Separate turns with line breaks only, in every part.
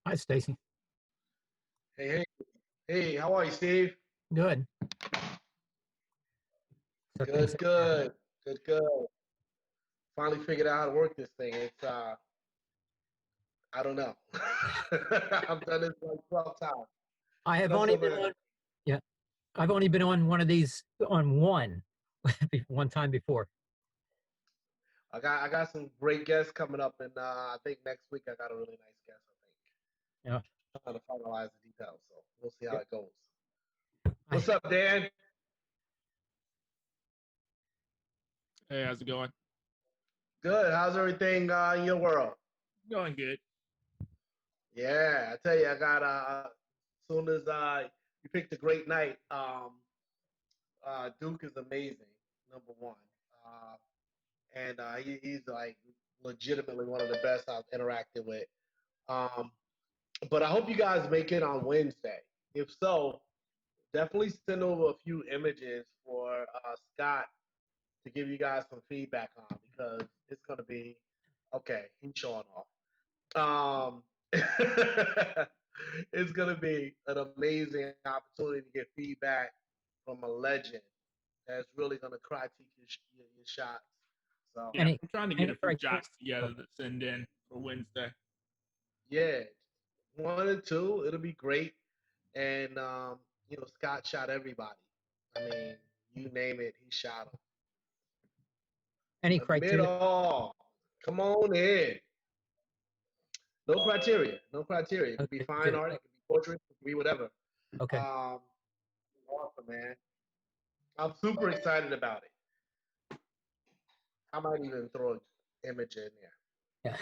Hi, Stacy.
Hey, hey, how are you, Steve?
Good. So things,
Good, good, good. Finally figured out how to work this thing. I don't know. I've done this like 12 times.
I have only
Nothing
been
but
on, yeah, I've only been on one of these on one, one time before.
I got some great guests coming up, and I think next week I got a really nice guest. I think
Yeah.
trying to finalize the details, so we'll see how
Yeah.
it goes.
I,
What's up, Dan?
Hey, how's it going?
Good. How's everything in your world?
Going good.
Yeah, I tell you, I got as soon as you picked a great night. Duke is amazing, number one. And he's like legitimately one of the best I've interacted with. Um, but I hope you guys make it on Wednesday. If so, definitely send over a few images for Scott to give you guys some feedback on because it's going to be okay. He's showing off. It's going to be an amazing opportunity to get feedback from a legend that's really going to critique your shots. So
Yeah,
any,
I'm trying to get
any
a few
criteria?
shots together to send in for Wednesday.
yeah, one or two, it'll be great. And Scott shot everybody. I mean, you name it, he shot them.
Any
Admit
criteria?
all. Come on in. No criteria. No criteria. It could be
Okay,
fine
good.
art. It could be portrait. It could be whatever.
Okay.
Awesome, man. I'm super excited about it. I might even throw an image in there.
Yeah.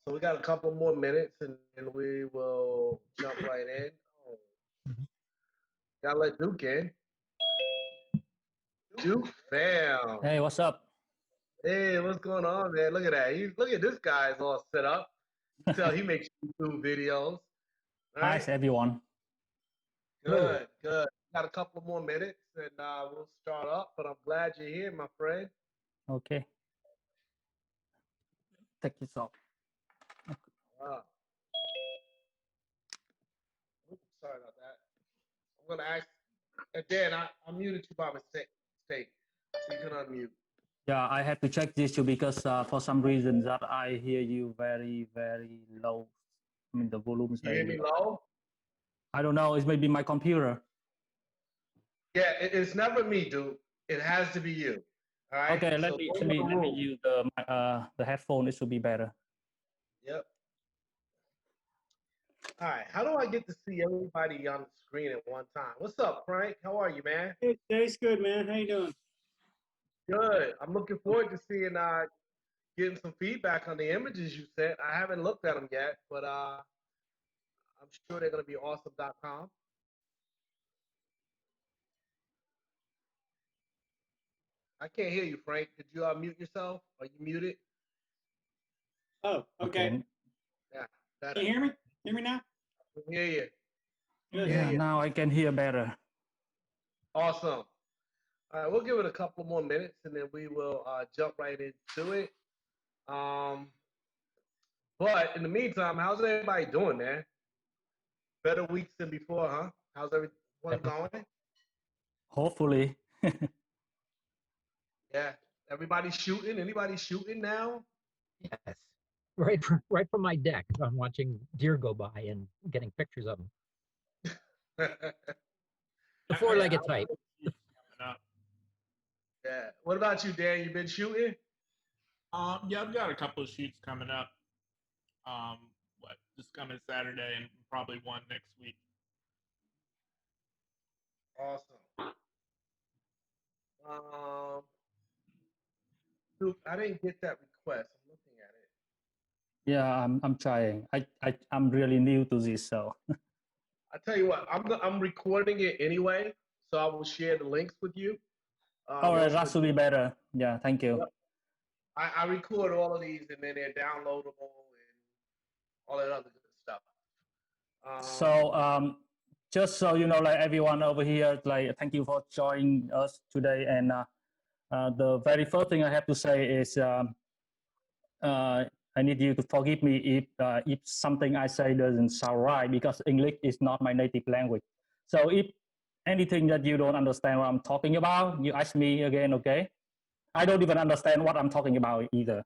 So we got a couple more minutes, and we will jump right in. Oh,
Mhm.
gotta let Duke in. Duke fam.
Hey, what's up?
Hey, what's going on, man? Look at that. Look at this guy's all set up. You can tell he makes YouTube videos. All
Hi,
right.
everyone.
Good, good. Got a couple more minutes and we'll start up, but I'm glad you're here, my friend.
Okay. Take this off.
Wow. Oops, sorry about that. I'm gonna ask Dan, I muted you by mistake, so you can unmute.
Yeah, I have to check this too because for some reason that I hear you very, very low. I mean, the volume is
You hear
very
me
low.
low?
I don't know. It's maybe my computer.
Yeah, it's never me, dude. It has to be you. All right.
Okay, let
So
me
those
let
are
me
the
let me
rules.
use the headphone. It should be better.
Yep. All right. How do I get to see everybody on the screen at one time? What's up, Frank? How are you, man?
Hey, Stace, good, man. How you doing?
Good. I'm looking forward to seeing getting some feedback on the images you sent. I haven't looked at them yet, but I'm sure they're gonna be awesome.com. I can't hear you, Frank. Did you mute yourself? Are you muted?
Oh, okay.
Yeah,
Can
better.
you hear me? Hear me now?
I can hear you.
Good.
Yeah,
Yeah.
now I can hear better.
Awesome. All right, we'll give it a couple more minutes and then we will jump right into it. But in the meantime, how's everybody doing, man? Better weeks than before, huh? How's everyone going?
Hopefully.
Yeah. Everybody shooting? Anybody shooting now?
Yes. Right from my deck. I'm watching deer go by and getting pictures of them. The four-legged type.
Coming up.
Yeah. What about you, Dan? You been shooting?
Yeah, I've got a couple of shoots coming up. This coming Saturday and probably one next week.
Awesome. Dude, I didn't get that request. I'm looking at it.
Yeah, I'm trying. I'm really new to this, so.
I tell you what, I'm recording it anyway, so I will share the links with you.
All right, that should be better. Yeah, thank you.
Yep. I record all of these and then they're downloadable and all that other good stuff.
So just so you know, like everyone over here, like thank you for joining us today. And the very first thing I have to say is I need you to forgive me if something I say doesn't sound right because English is not my native language. So if anything that you don't understand what I'm talking about, you ask me again, okay? I don't even understand what I'm talking about either.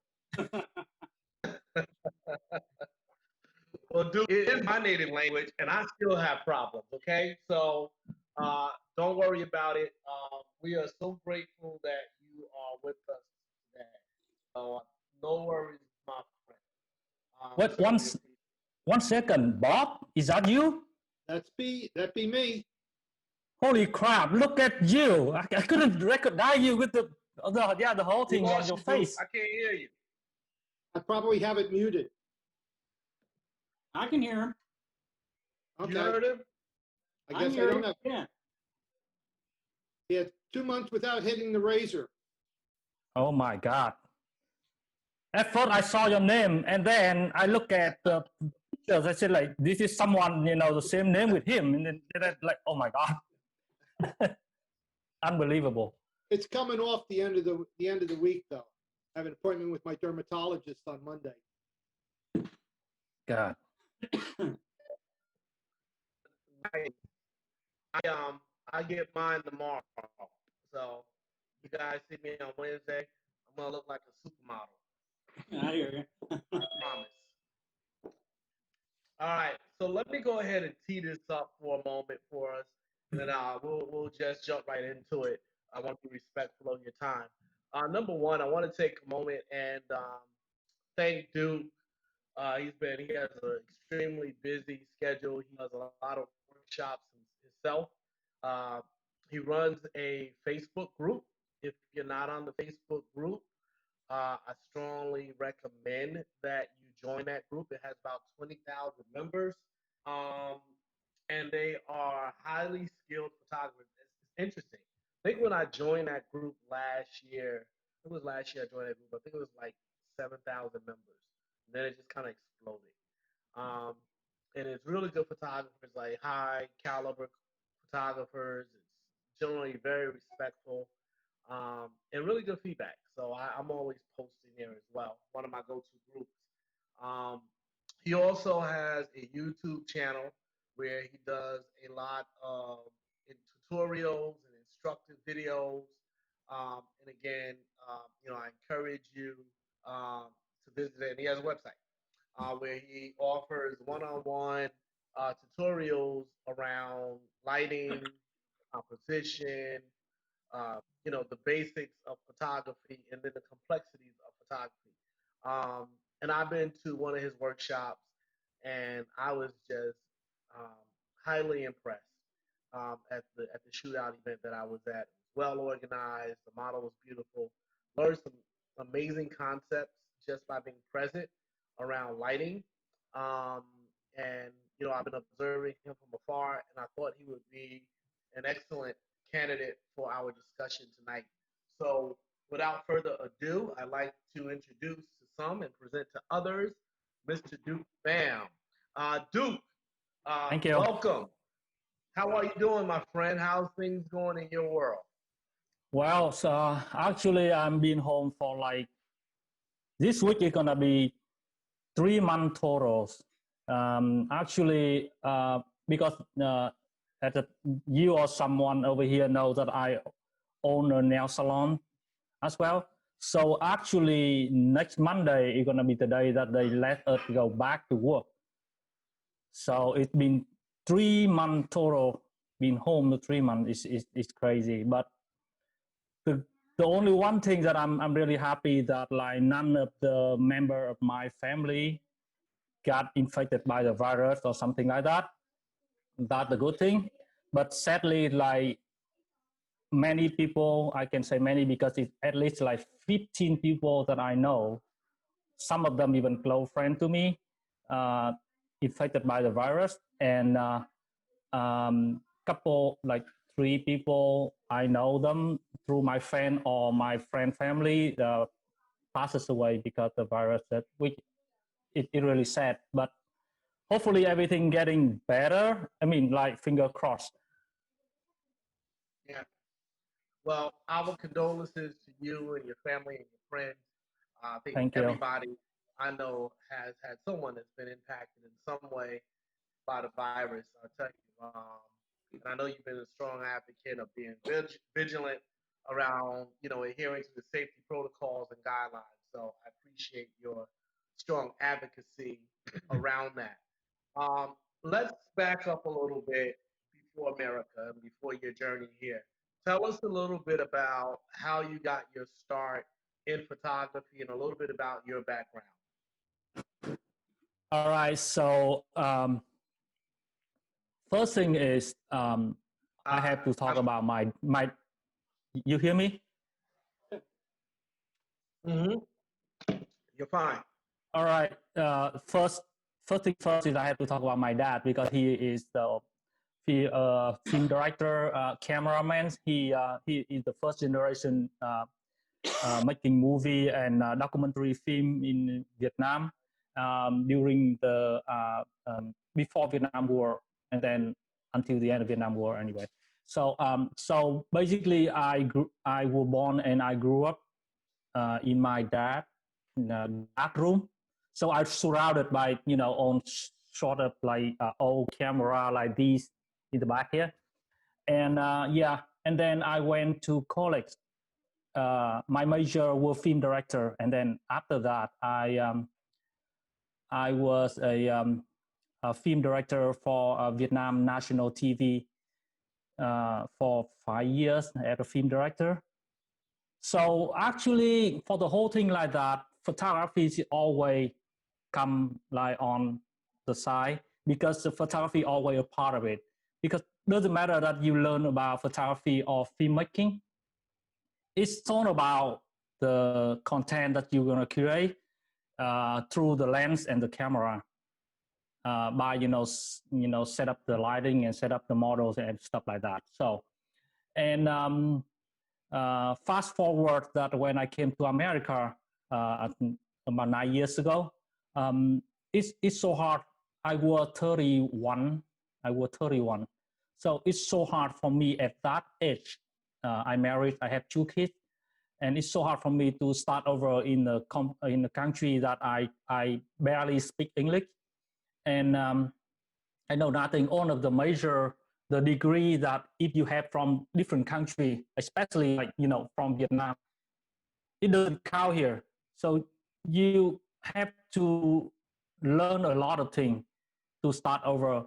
Well, dude, it is my native language, and I still have problems. Okay, so don't worry about it. We are so grateful that you are with us today. So no worries, my friend.
Wait,
Certainly appreciate-
one second, Bob, is that you?
That be me.
Holy crap! Look at you! I couldn't recognize you with the whole
We
thing on
lost
your
you, dude.
face.
I can't hear you.
I probably have it muted.
I can hear him.
Okay.
You heard him?
I guess I
hear
don't
him.
have.
Yeah.
He had 2 months without hitting the razor.
Oh my god! At first, I saw your name, and then I look at the pictures. I said, like, this is someone, the same name with him, and then like, oh my god, unbelievable.
It's coming off the end of the week though. I have an appointment with my dermatologist on Monday.
God.
I get mine tomorrow. So you guys see me on Wednesday, I'm gonna look like a supermodel.
I hear you.
I promise. All right, so let me go ahead and tee this up for a moment for us, and then we'll just jump right into it. I want to be respectful of your time. Number one, I want to take a moment and thank Duke. He has an extremely busy schedule. He does a lot of workshops himself. Uh, he runs a Facebook group. If you're not on the Facebook group, I strongly recommend that you join that group. It has about 20,000 members, and they are highly skilled photographers. It's interesting. I think when I joined that group last year, it was last year I joined that group. I think it was like 7,000 members. And then it just kind of exploded. Um, and it's really good photographers, like high caliber photographers. It's generally very respectful and really good feedback. So I'm always posting there as well. One of my go-to groups. Um, he also has a YouTube channel where he does a lot of tutorials and instructive videos. And again, I encourage you to visit it. And he has a website where he offers one-on-one tutorials around lighting, composition, the basics of photography and then the complexities of photography. And I've been to one of his workshops and I was just highly impressed at the shootout event that I was at. It was well organized, the model was beautiful. Learned some amazing concepts just by being present around lighting. Um, and I've been observing him from afar, and I thought he would be an excellent candidate for our discussion tonight. So, without further ado, I'd like to introduce to some and present to others Mr. Duke Bam. Duke,
Thank you.
welcome. How are you doing, my friend? How's things going in your world?
Well, so actually, I'm being home for like this week. It's gonna be 3 months total. Actually, because you or someone over here knows that I own a nail salon as well. So actually, next Monday is gonna be the day that they let us go back to work. So it's been 3 months total. Being home to 3 months is crazy. But the only one thing that I'm really happy that like none of the member of my family got infected by the virus or something like that. That's a good thing. But sadly, like many people, I can say many because it's at least like 15 people that I know, some of them even close friends to me, infected by the virus. And couple, like 3 people, I know them through my friend or my friend family passes away because the virus, which it really sad. But hopefully everything getting better. I mean, like finger crossed.
Yeah. Well, our condolences to you and your family and your friends. I think
Thank you.
everybody I know has had someone that's been impacted in some way by the virus. I'll tell you. And I know you've been a strong advocate of being vigilant around, adhering to the safety protocols and guidelines. So I appreciate your strong advocacy around that. Let's back up a little bit before America and before your journey here. Tell us a little bit about how you got your start in photography and a little bit about your background.
All right. So first thing is I have to talk about my. You hear me?
Mm-hmm. You're fine.
All right. First thing first is I have to talk about my dad because he is the film director, cameraman. He is the first generation making movie and documentary film in Vietnam during the before Vietnam War and then until the end of Vietnam War anyway. So basically I was born and I grew up in my dad dark room. So I'm surrounded by on sort of like old camera like these in the back here, and and then I went to college. My major was film director, and then after that I was a film director for Vietnam National TV for 5 years as a film director. So actually, for the whole thing like that, photography is always come like on the side because the photography always a part of it. Because it doesn't matter that you learn about photography or filmmaking. It's all about the content that you're gonna create through the lens and the camera by set up the lighting and set up the models and stuff like that. So and fast forward that when I came to America about 9 years ago, it's so hard. I was 31. So it's so hard for me at that age. I married, I have 2 kids, and it's so hard for me to start over in a country that I barely speak English, and I know nothing. One of the degree that if you have from different country, especially like from Vietnam, it doesn't count here. So you have to learn a lot of things to start over.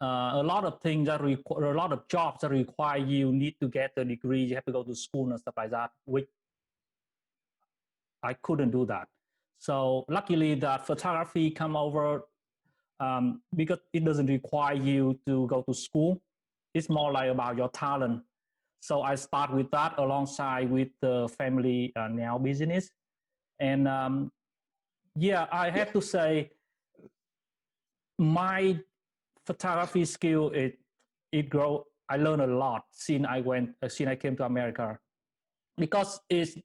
A lot of things that require, a lot of jobs that require you need to get a degree. You have to go to school and stuff like that, which I couldn't do that. So luckily that photography come over because it doesn't require you to go to school. It's more like about your talent. So I start with that alongside with the family now business. And I have to say my photography skill, it grow. I learned a lot since I came to America, because it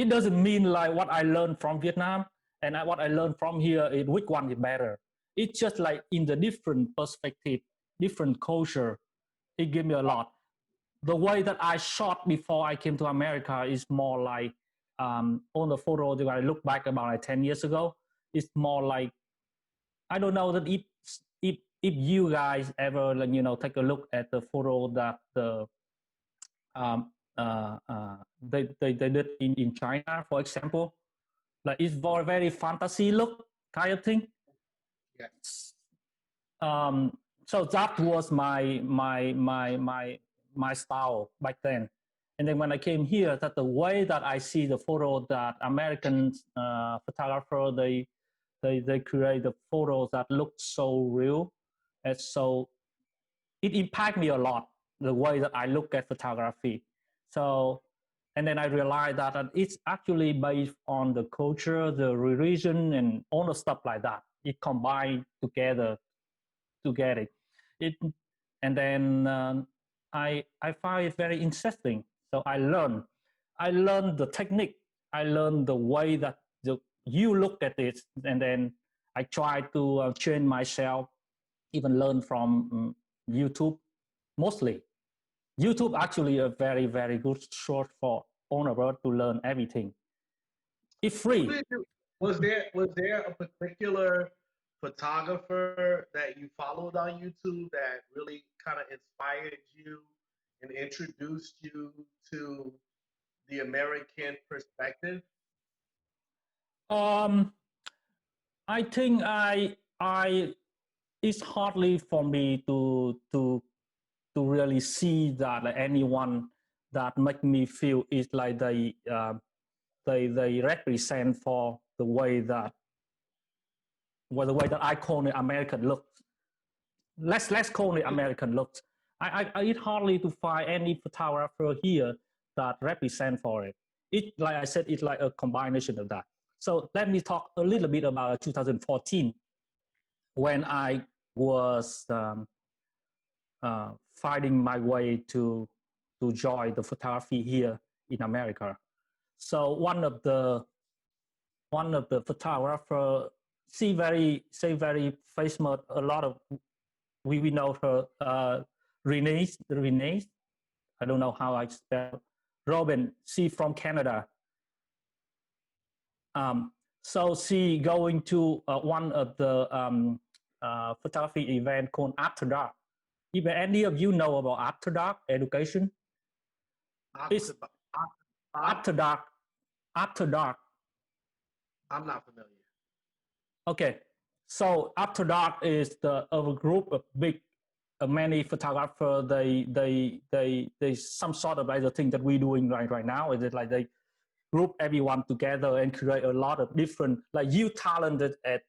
doesn't mean like what I learned from Vietnam and what I learned from here, which one is better. It's just like in the different perspective, different culture, it gave me a lot. The way that I shot before I came to America is more like on the photo that I look back about like 10 years ago, it's more like, I don't know that if you guys ever take a look at the photo that they did in China, for example, like it's very, very fantasy look kind of thing.
Yes.
So that was my style back then. And then when I came here, that the way that I see the photo that American photographer, they create the photos that look so real. And so it impacted me a lot, the way that I look at photography. So, and then I realized that it's actually based on the culture, the religion, and all the stuff like that. It combined together to get it. And then I find it very interesting. So I learned the technique. I learned the way that you look at it, and then I try to train myself, even learn from YouTube mostly. YouTube actually a very, very good source for all of us to learn everything. It's free.
Was there a particular photographer that you followed on YouTube that really kind of inspired you and introduced you to the American perspective?
Um, I think I it's hardly for me to really see that like, anyone that make me feel is like they represent for the way that the way that I call it American looks. Let's call it American looks. I it's hardly to find any photographer here that represent for it. It like I said, it's like a combination of that. So let me talk a little bit about 2014 when I was finding my way to join the photography here in America. So one of the photographer, she very famous. A lot of we know her. Renee. I don't know how I spell. Robin. She from Canada. So she going to one of the photography event called After Dark. If any of you know about After Dark education, it's After Dark. After Dark.
I'm not familiar.
Okay, so After Dark is a group of big, many photographers. They some sort of like the thing that we're doing right now. Is it like they group everyone together and create a lot of different, like you talented at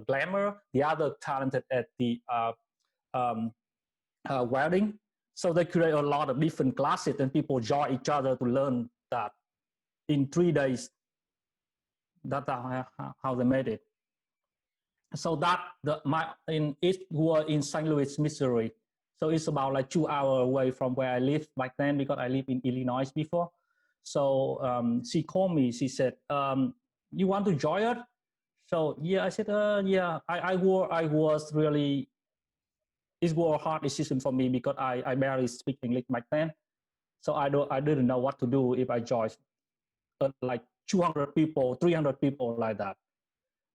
glamour, the other talented at the wedding. So they create a lot of different classes and people join each other to learn that in 3 days. That's how they made it. So that it was in St. Louis, Missouri. So it's about like 2 hours away from where I lived back then because I lived in Illinois before. So she called me. She said, "You want to join us?" So yeah, I said, "Yeah." I was really. It was a hard decision for me because I barely speak English back then. So I didn't know what to do if I joined like 200 people, 300 people like that.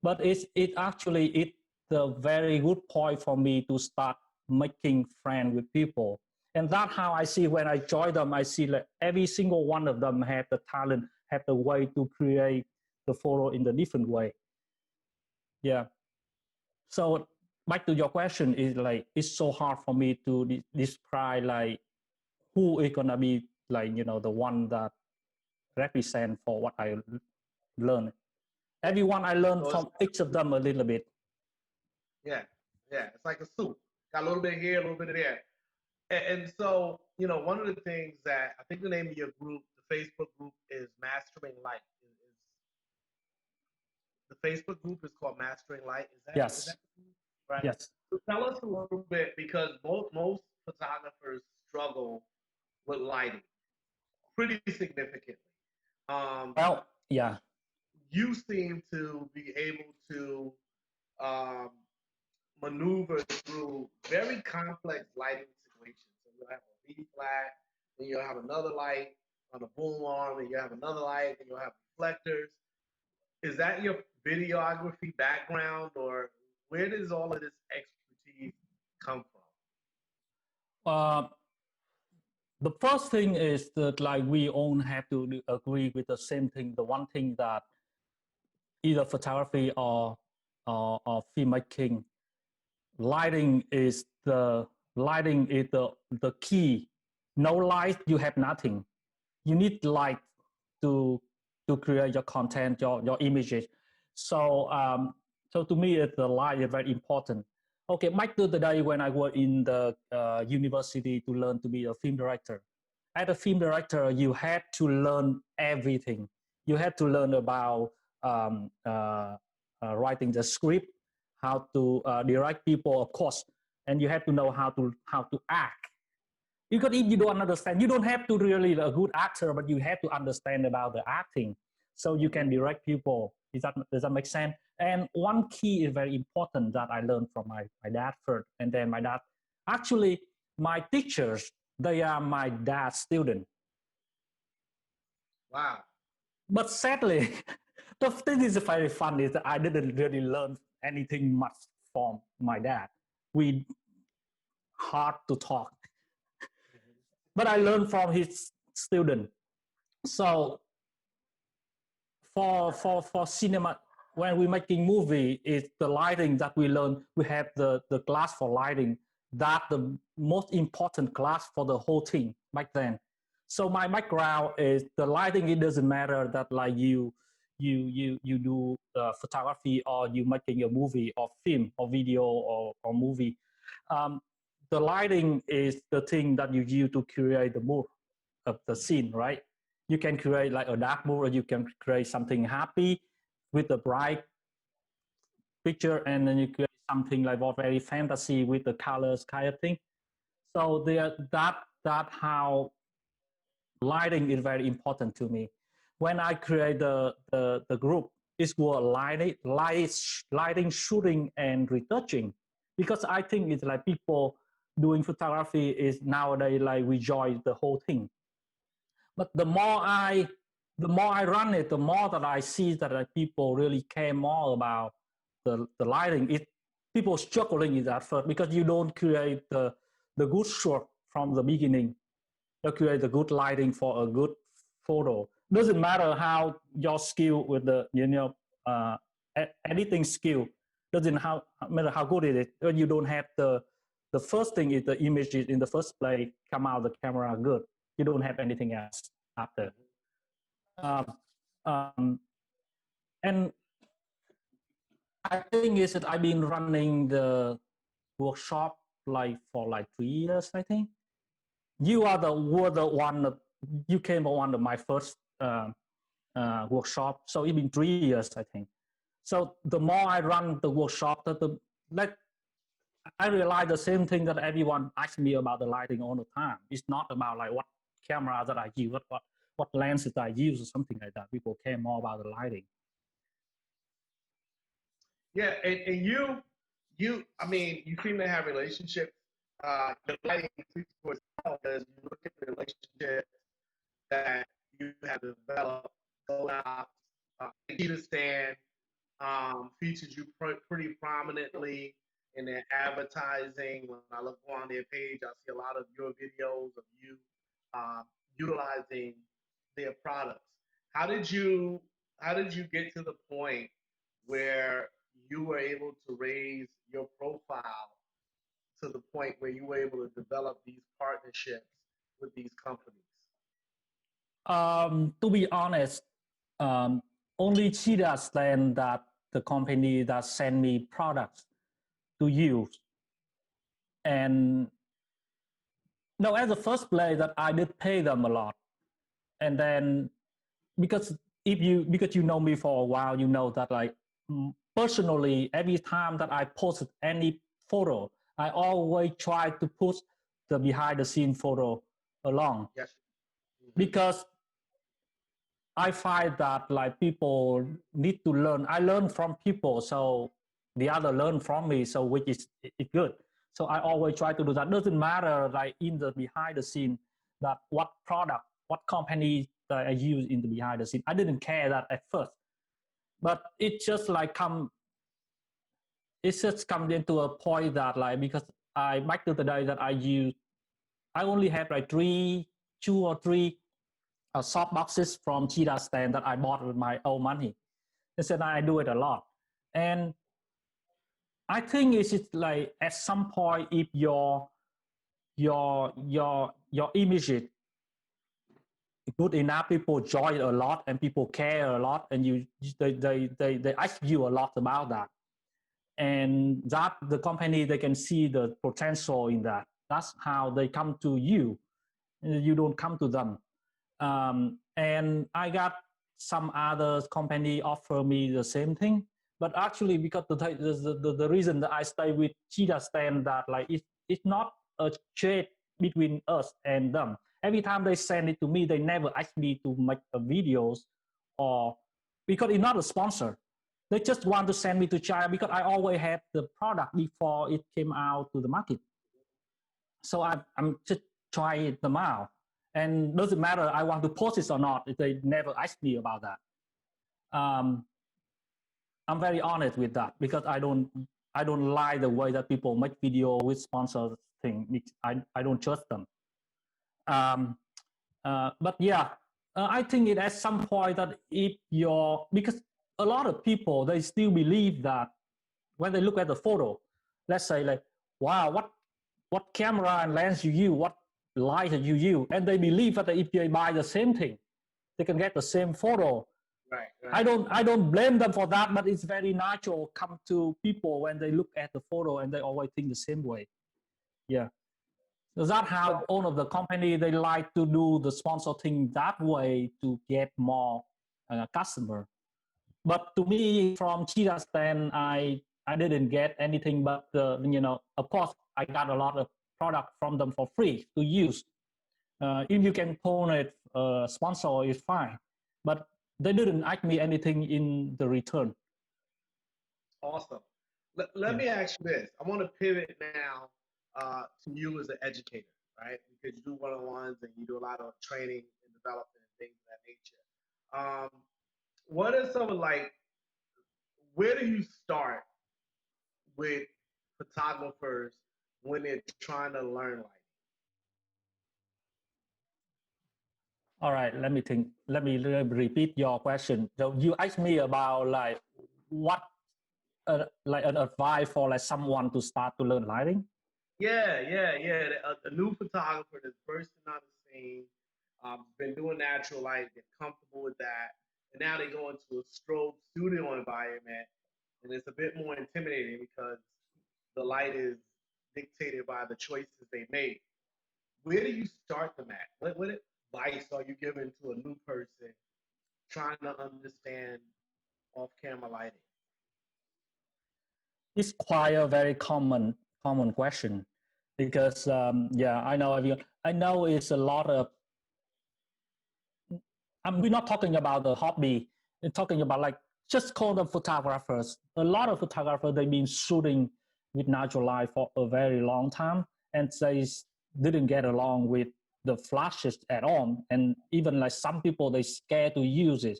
But it's a very good point for me to start making friends with people. And that's how I see when I join them, I see like every single one of them have the talent, have the way to create the photo in a different way. Yeah. So back to your question is like, it's so hard for me to describe like who is gonna be like, the one that represent for what I learned. Everyone I learned from each of them a little bit.
Yeah, it's like a soup. Got a little bit here, a little bit of there. And so, one of the things that I think the name of your group, the Facebook group, is Mastering Light. The Facebook group is called Mastering Light.
Yes.
Is that right?
Yes.
So tell us a little bit, because most photographers struggle with lighting pretty significantly.
Well, yeah.
You seem to be able to maneuver through very complex lighting situations. So you'll have a B flat, then you'll have another light on a boom arm, and you'll have another light, and you'll have reflectors. Is that your videography background, or where does all of this expertise come from?
The first thing is that like we all have to agree with the same thing. The one thing that either photography or filmmaking, lighting is the key. No light, you have nothing. You need light to create your content, your images. So to me, the light is very important. Okay, back to the day when I was in the university to learn to be a film director. As a film director, you had to learn everything. You had to learn about writing the script, how to direct people, of course, and you have to know how to act. Because if you don't understand, you don't have to really be a good actor, but you have to understand about the acting, so you can direct people. Does that make sense? And one key is very important that I learned from my dad first, and then my dad. Actually, my teachers, they are my dad's students.
Wow.
But sadly, The thing is very fun is that I didn't really learn anything much from my dad. We hard to talk, but I learned from his student. So for cinema, when we're making movie, it's the lighting that we learn. We have the class for lighting. That the most important class for the whole thing back then. So my background is the lighting. It doesn't matter that like you do photography or you making a movie or film or video or movie. The lighting is the thing that you use to create the mood of the scene, right? You can create like a dark mood, or you can create something happy with a bright picture, and then you create something like very fantasy with the colors kind of thing. So that how lighting is very important to me. When I create the group, it's called lighting, shooting, and retouching, because I think it's like people doing photography is nowadays like we enjoy the whole thing. But the more I run it, the more that I see that like people really care more about the lighting. People struggling with that first because you don't create the good shot from the beginning. You create the good lighting for a good photo. Doesn't matter how your skill with the editing skill. Doesn't matter how good it is. When you don't have the first thing is the image in the first place come out the camera good. You don't have anything else after. And I think is that I've been running the workshop for 3 years, I think. You were the one that you came on one of my first workshop. So it's been 3 years, I think. So the more I run the workshop, I realize the same thing that everyone asks me about the lighting all the time. It's not about like what camera that I use, what lenses I use or something like that. People care more about the lighting.
Yeah, and you I mean, you seem to have relationships. The lighting speaks for itself as you look at the relationship that you have developed. Peter Stan features you pretty prominently in their advertising. When I look on their page, I see a lot of your videos of you utilizing their products. How did you get to the point where you were able to raise your profile to the point where you were able to develop these partnerships with these companies?
To be honest, only Cheetah Stand that the company that send me products to use. And no, as the first place that I did pay them a lot. And then because you know me for a while, you know that like personally, every time that I posted any photo, I always try to put the behind the scene photo along.
Yes.
Because I find that like people need to learn. I learn from people, so the other learn from me, so which is good. So I always try to do that. Doesn't matter like in the behind the scene that what product, what company that I use in the behind the scene. I didn't care that at first, but it just like it's just come into a point that like because back to the day that I only have like 2 or 3 soft boxes from Cheetah Stand that I bought with my own money. And so I do it a lot. And I think it's just like at some point, if your image is good enough, people enjoy it a lot and people care a lot, and they ask you a lot about that. And that the company, they can see the potential in that. That's how they come to you. You don't come to them. And I got some other company offer me the same thing, but actually because the reason that I stay with Cheetah Stand that like it's not a trade between us and them. Every time they send it to me, they never ask me to make videos or because it's not a sponsor. They just want to send me to China because I always had the product before it came out to the market. So I'm just trying them out. And doesn't matter I want to post it or not, they never ask me about that. I'm very honest with that because I don't like the way that people make video with sponsors thing. I don't trust them. But yeah, I think it at some point that if you're, because a lot of people, they still believe that when they look at the photo, let's say like, wow, what camera and lens you use, what light you use, and they believe that if they buy the same thing, they can get the same photo.
Right.
I don't blame them for that, but it's very natural come to people when they look at the photo and they always think the same way. Yeah. So that's how all of the company, they like to do the sponsor thing that way to get more customer. But to me, from Cheetah stand, I didn't get anything but of course I got a lot of product from them for free to use. If you can call it sponsor, it's fine. But they didn't ask me anything in the return.
Awesome. Let me ask you this. I want to pivot now to you as an educator, right? Because you do one-on-ones and you do a lot of training and development and things of that nature. What are some of where do you start with photographers when they're trying to learn lighting?
All right, let me think. Let me repeat your question. So you asked me about like what, like an advice for like someone to start to learn lighting.
Yeah. A new photographer that's bursting on the scene, been doing natural light, get comfortable with that, and now they go into a strobe studio environment, and it's a bit more intimidating because the light is dictated by the choices they make. Where do you start them at? What advice are you giving to a new person trying to understand off-camera lighting?
It's quite a very common question because I know it's a lot of. We're not talking about the hobby. We're talking about like just call them photographers. A lot of photographers, they've been shooting with natural light for a very long time, and they didn't get along with the flashes at all. And even like some people, they scared to use it.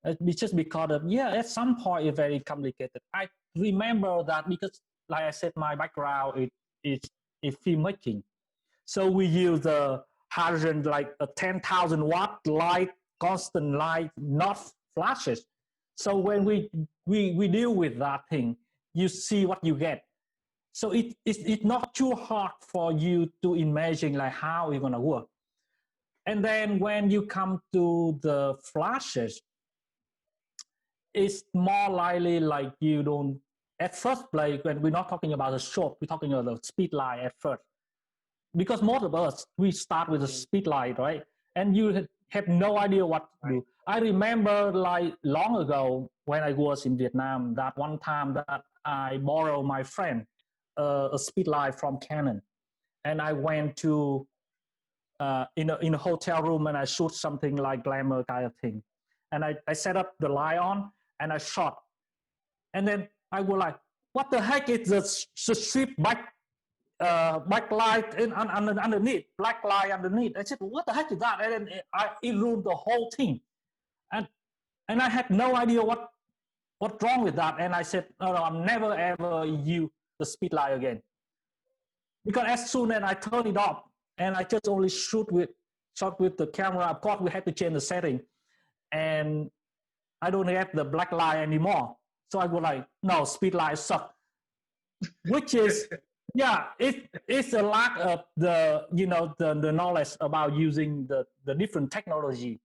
It's just because of, at some point it's very complicated. I remember that because, like I said, my background is filmmaking. So we use a halogen, like a 10,000 watt light, constant light, not flashes. So when we deal with that thing, you see what you get. So it's not too hard for you to imagine like how it's gonna work. And then when you come to the flashes, it's more likely like you don't, at first, like when we're not talking about the short, we're talking about the speed light at first. Because most of us, we start with a speed light, right? And you have no idea what to do. I remember like long ago when I was in Vietnam, that one time that I borrowed my friend a speed light from Canon. And I went to, in a hotel room and I shoot something like glamour kind of thing. And I set up the light on and I shot. And then I was like, what the heck is the strip backlight underneath, black light underneath? I said, what the heck is that? And then it ruined the whole thing. And I had no idea what's wrong with that. And I said, no, I'm never ever use the speed light again. Because as soon as I turn it off and I just only shot with the camera, of course we had to change the setting. And I don't have the black light anymore. So I go like, no, speed light suck. Which is, it's a lack of the knowledge about using the different technology.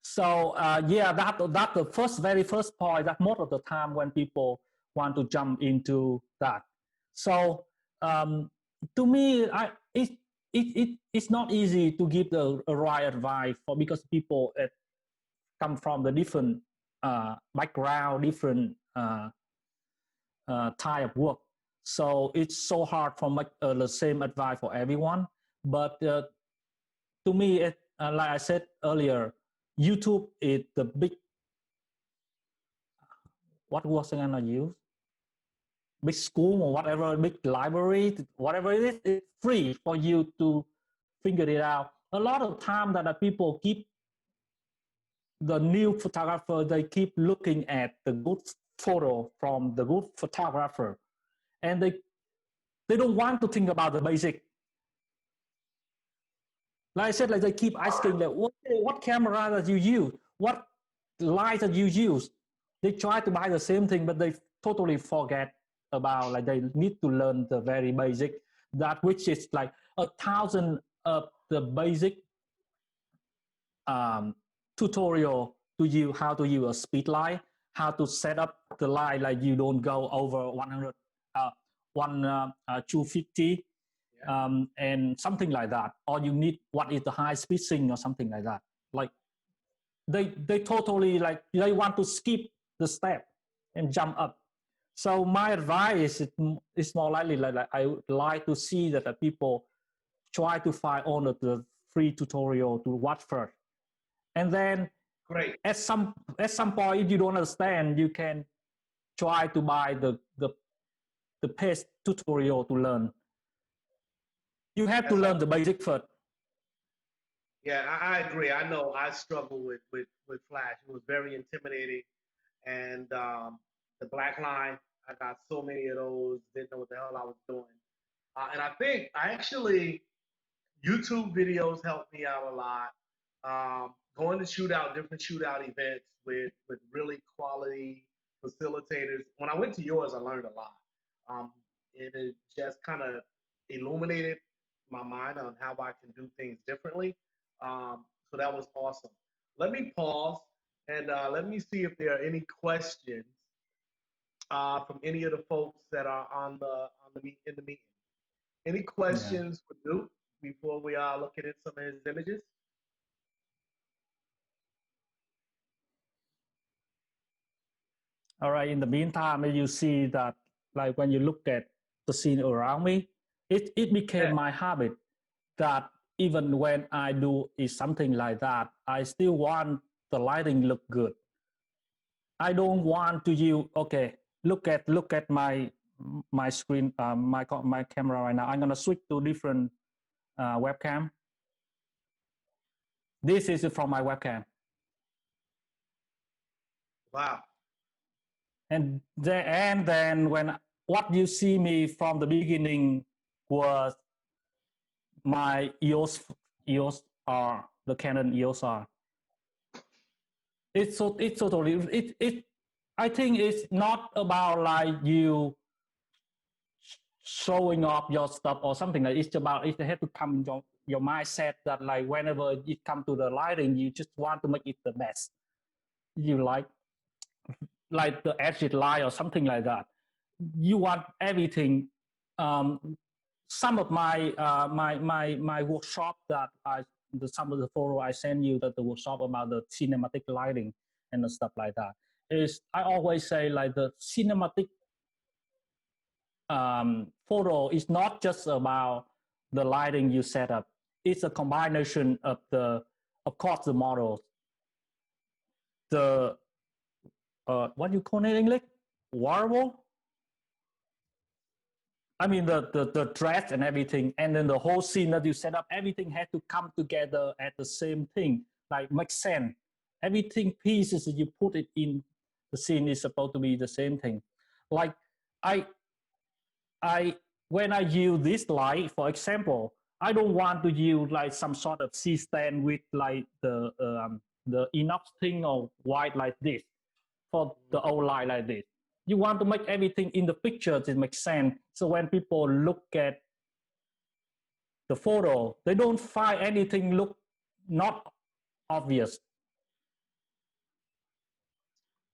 So that's the very first point that most of the time when people want to jump into that. So to me, it's not easy to give the right advice because people come from the different background, different type of work. So it's so hard for the same advice for everyone. But to me, like I said earlier, YouTube is the big, what was I'm gonna use? Big school or whatever, big library, whatever it is, it's free for you to figure it out. A lot of time that people keep the new photographer, they keep looking at the good photo from the good photographer, and they don't want to think about the basic. Like I said, like they keep asking like, what camera that you use, what light that you use. They try to buy the same thing, but they totally forget about like they need to learn the very basic, that which is like 1,000 of the basic tutorial to you how to use a speed light, how to set up the light like you don't go over 100, 250, and something like that. Or you need what is the high speed sync or something like that. Like they totally like they want to skip the step and jump up. So my advice is more likely like I would like to see that the people try to find all of the free tutorial to watch first. And then
Great.
at some point, if you don't understand, you can try to buy the paid tutorial to learn. You have to learn the basic first.
Yeah, I agree. I know I struggle with Flash. It was very intimidating, and the black line. I got so many of those. Didn't know what the hell I was doing. And I think actually YouTube videos helped me out a lot. Going to different shootout events with really quality facilitators. When I went to yours, I learned a lot. It just kind of illuminated my mind on how I can do things differently. So that was awesome. Let me pause and let me see if there are any questions from any of the folks that are in the meeting. Any questions for Duke before we are looking at some of his images?
All right. In the meantime, you see that like when you look at the scene around me, it became my habit that even when I do is something like that, I still want the lighting look good. I don't want to use, okay, look at my screen, my camera right now. I'm gonna switch to different webcam. This is from my webcam.
Wow.
And then when what you see me from the beginning was my EOS R, the Canon EOS R. It's totally I think it's not about like you showing off your stuff or something like it's about it has to come in your mindset that like whenever it comes to the lighting, you just want to make it the best. You like the exit light or something like that. You want everything. Some of my my workshop that some of the photo I send you, that the workshop about the cinematic lighting and the stuff like that, is I always say like the cinematic photo is not just about the lighting you set up. It's a combination of course the models, the what you call it in English, wearable. I mean the dress and everything, and then the whole scene that you set up, everything had to come together at the same thing, like make sense. Everything pieces that you put it in the scene is supposed to be the same thing. Like I when I use this light, for example, I don't want to use like some sort of C-stand with like the inox thing or white like this for the old light like this. You want to make everything in the picture to make sense. So when people look at the photo, they don't find anything look not obvious.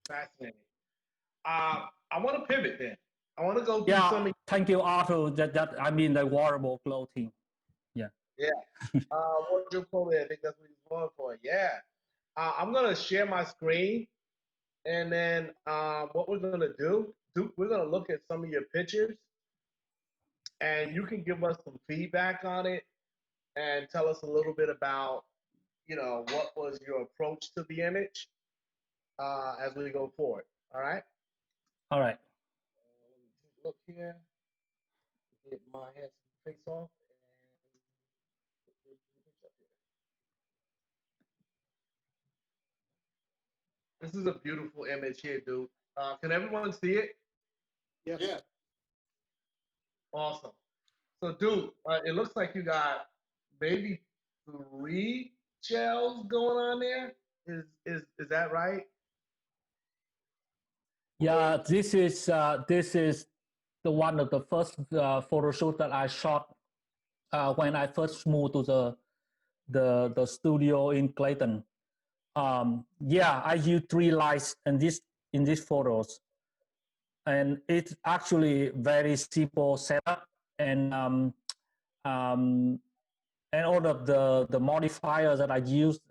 Fascinating. I want to pivot then. I want to go through some of
Thank you, Arthur. That I mean the wearable clothing. Yeah.
wardrobe clothing. I think that's what he's going for. Yeah. I'm gonna share my screen, and then what we're gonna do, Duke, we're gonna look at some of your pictures, and you can give us some feedback on it, and tell us a little bit about, what was your approach to the image as we go forward. All right.
All right.
Look here. Get my handsome face off. This is a beautiful image here, dude. Can everyone see it?
Yes.
Yeah.
Awesome. So, dude, it looks like you got maybe 3 shells going on there. Is that right?
Yeah, this is the one of the first photo shoot that I shot when I first moved to the studio in Clayton. Yeah, I use 3 lights in these photos, and it's actually very simple setup, um, and all of the modifiers that I used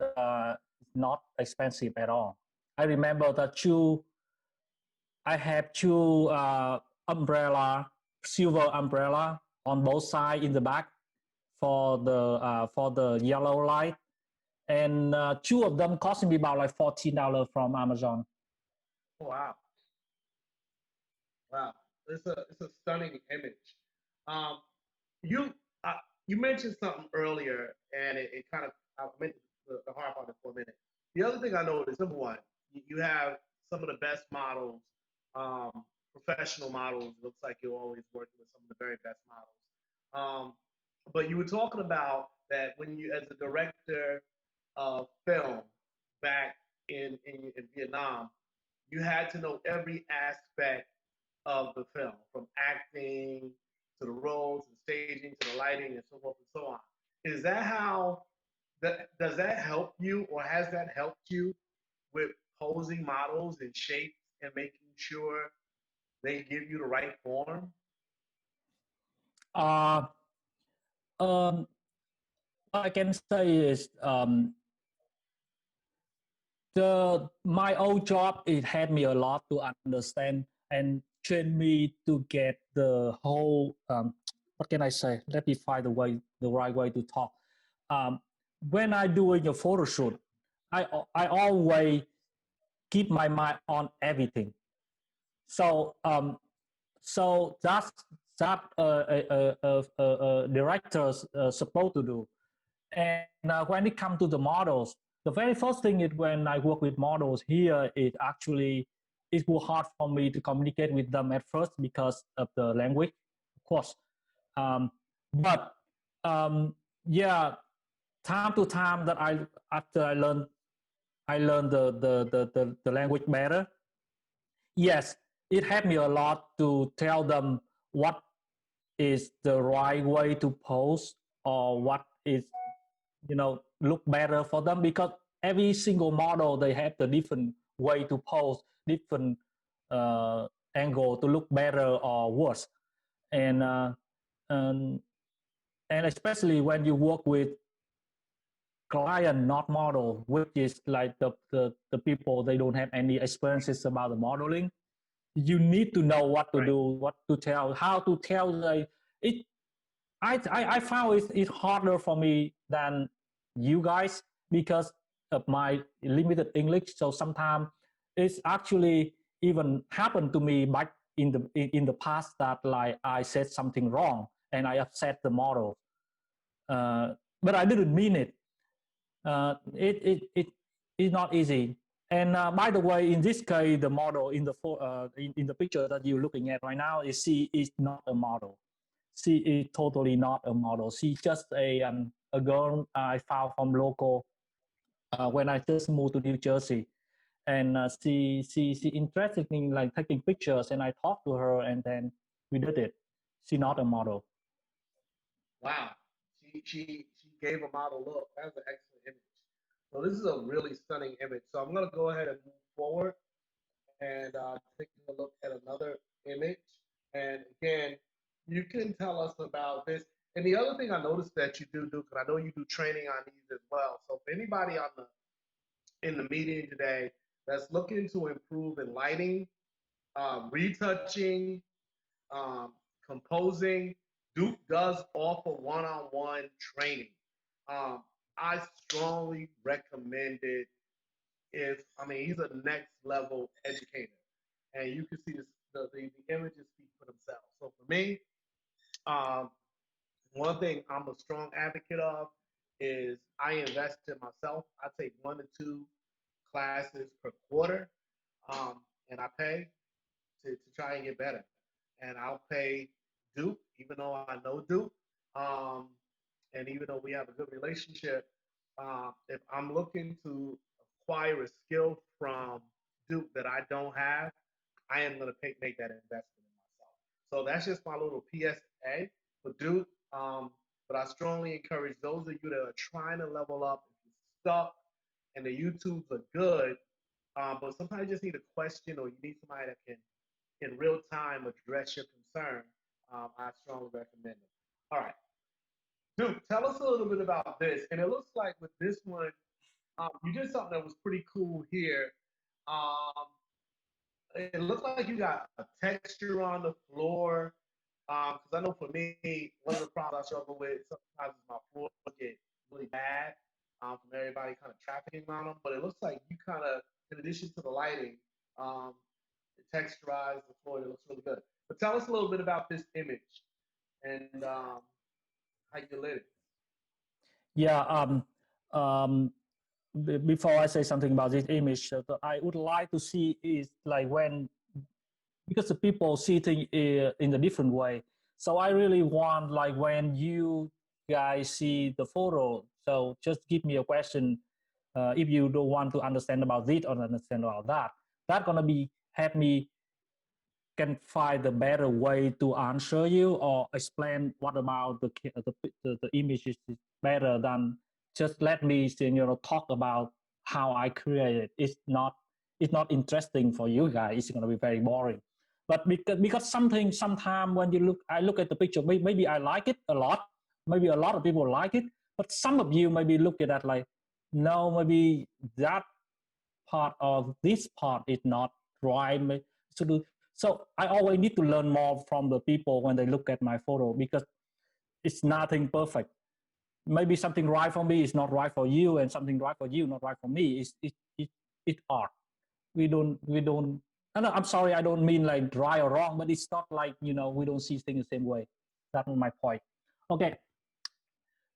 not expensive at all. I remember that I have 2 umbrella, silver umbrella on both sides in the back for the yellow light, and 2 of them cost me about like $14 from Amazon.
Oh, wow. Wow. It's a stunning image. Um, you you mentioned something earlier, and it kind of I meant to harp on it for a minute. The other thing I noticed, number one, you have some of the best models, professional models. Looks like you're always working with some of the very best models. But you were talking about that when you, as a director of film back in Vietnam, you had to know every aspect of the film, from acting to the roles, to the staging, to the lighting, and so forth and so on. Is that how that does that help you, or has that helped you with posing models and shapes and making sure they give you the right form?
Uh, um, what I can say is my old job, it helped me a lot to understand and train me to get the whole what can I say? Let me find the right way to talk. Um, when I doing a photo shoot, I always keep my mind on everything. So so that directors supposed to do. And when it comes to the models, the very first thing is when I work with models here, it was hard for me to communicate with them at first because of the language, of course. Um, but yeah, time to time that after I learned the language better. Yes, it helped me a lot to tell them what is the right way to pose, or what is look better for them, because every single model, they have the different way to pose, different uh, angle to look better or worse. And uh, and, and especially when you work with client, not model, which is like the people, they don't have any experiences about the modeling. You need to know what to
Right.
do, what to tell, how to tell. It I found it harder for me than you guys because of my limited English. So sometimes it's actually even happened to me back in the past that like I said something wrong and I upset the model, but I didn't mean it. It is not easy. And by the way, in this case, the model in the picture that you're looking at right now she is not a model. She is totally not a model. She's just a girl I found from local when I just moved to New Jersey, and she interested in like taking pictures, and I talked to her, and then we did it. She's not a model.
Wow. She gave a model look. That's an excellent image. So this is a really stunning image. So I'm gonna go ahead and move forward and take a look at another image. And again, you can tell us about this. And the other thing I noticed that you do, Duke, and I know you do training on these as well. So if anybody on the in the meeting today that's looking to improve in lighting, retouching, um, composing, Duke does offer one-on-one training. Um, I strongly recommend it. If I mean, he's a next level educator, and you can see this, the images speak for themselves. So for me, um, one thing I'm a strong advocate of is I invest in myself. I take 1 to 2 classes per quarter, and I pay to try and get better. And I'll pay Duke, even though I know Duke, um, and even though we have a good relationship, if I'm looking to acquire a skill from Duke that I don't have, I am going to make that investment in myself. So that's just my little PSA for Duke. But I strongly encourage those of you that are trying to level up, if you're stuck and the YouTubes are good, but sometimes you just need a question or you need somebody that can, in real time, address your concern. I strongly recommend it. All right. Duke, tell us a little bit about this. And it looks like with this one, you did something that was pretty cool here. Um, it looks like you got a texture on the floor. Because I know for me, one of the problems I struggle with sometimes is my floor get really bad from everybody kind of trafficking on them. But it looks like you kind of, in addition to the lighting, it texturized the floor. It looks really good. But tell us a little bit about this image and how you lit it.
Yeah. Before I say something about this image, I would like to see is like when, because the people see things in a different way. So I really want like when you guys see the photo, so just give me a question. If you don't want to understand about this or understand about that, that's gonna be help me can find a better way to answer you or explain what about the image is better than just let me talk about how I create it. It's not interesting for you guys. It's gonna be very boring. But because sometime when I look at the picture, maybe I like it a lot. Maybe a lot of people like it, but some of you maybe look at that like, no, maybe that part of this part is not right. So I always need to learn more from the people when they look at my photo because it's nothing perfect. Maybe something right for me is not right for you, and something right for you not right for me. It's art. We don't. No, I'm sorry. I don't mean like right or wrong, but it's not like we don't see things the same way. That's my point. Okay,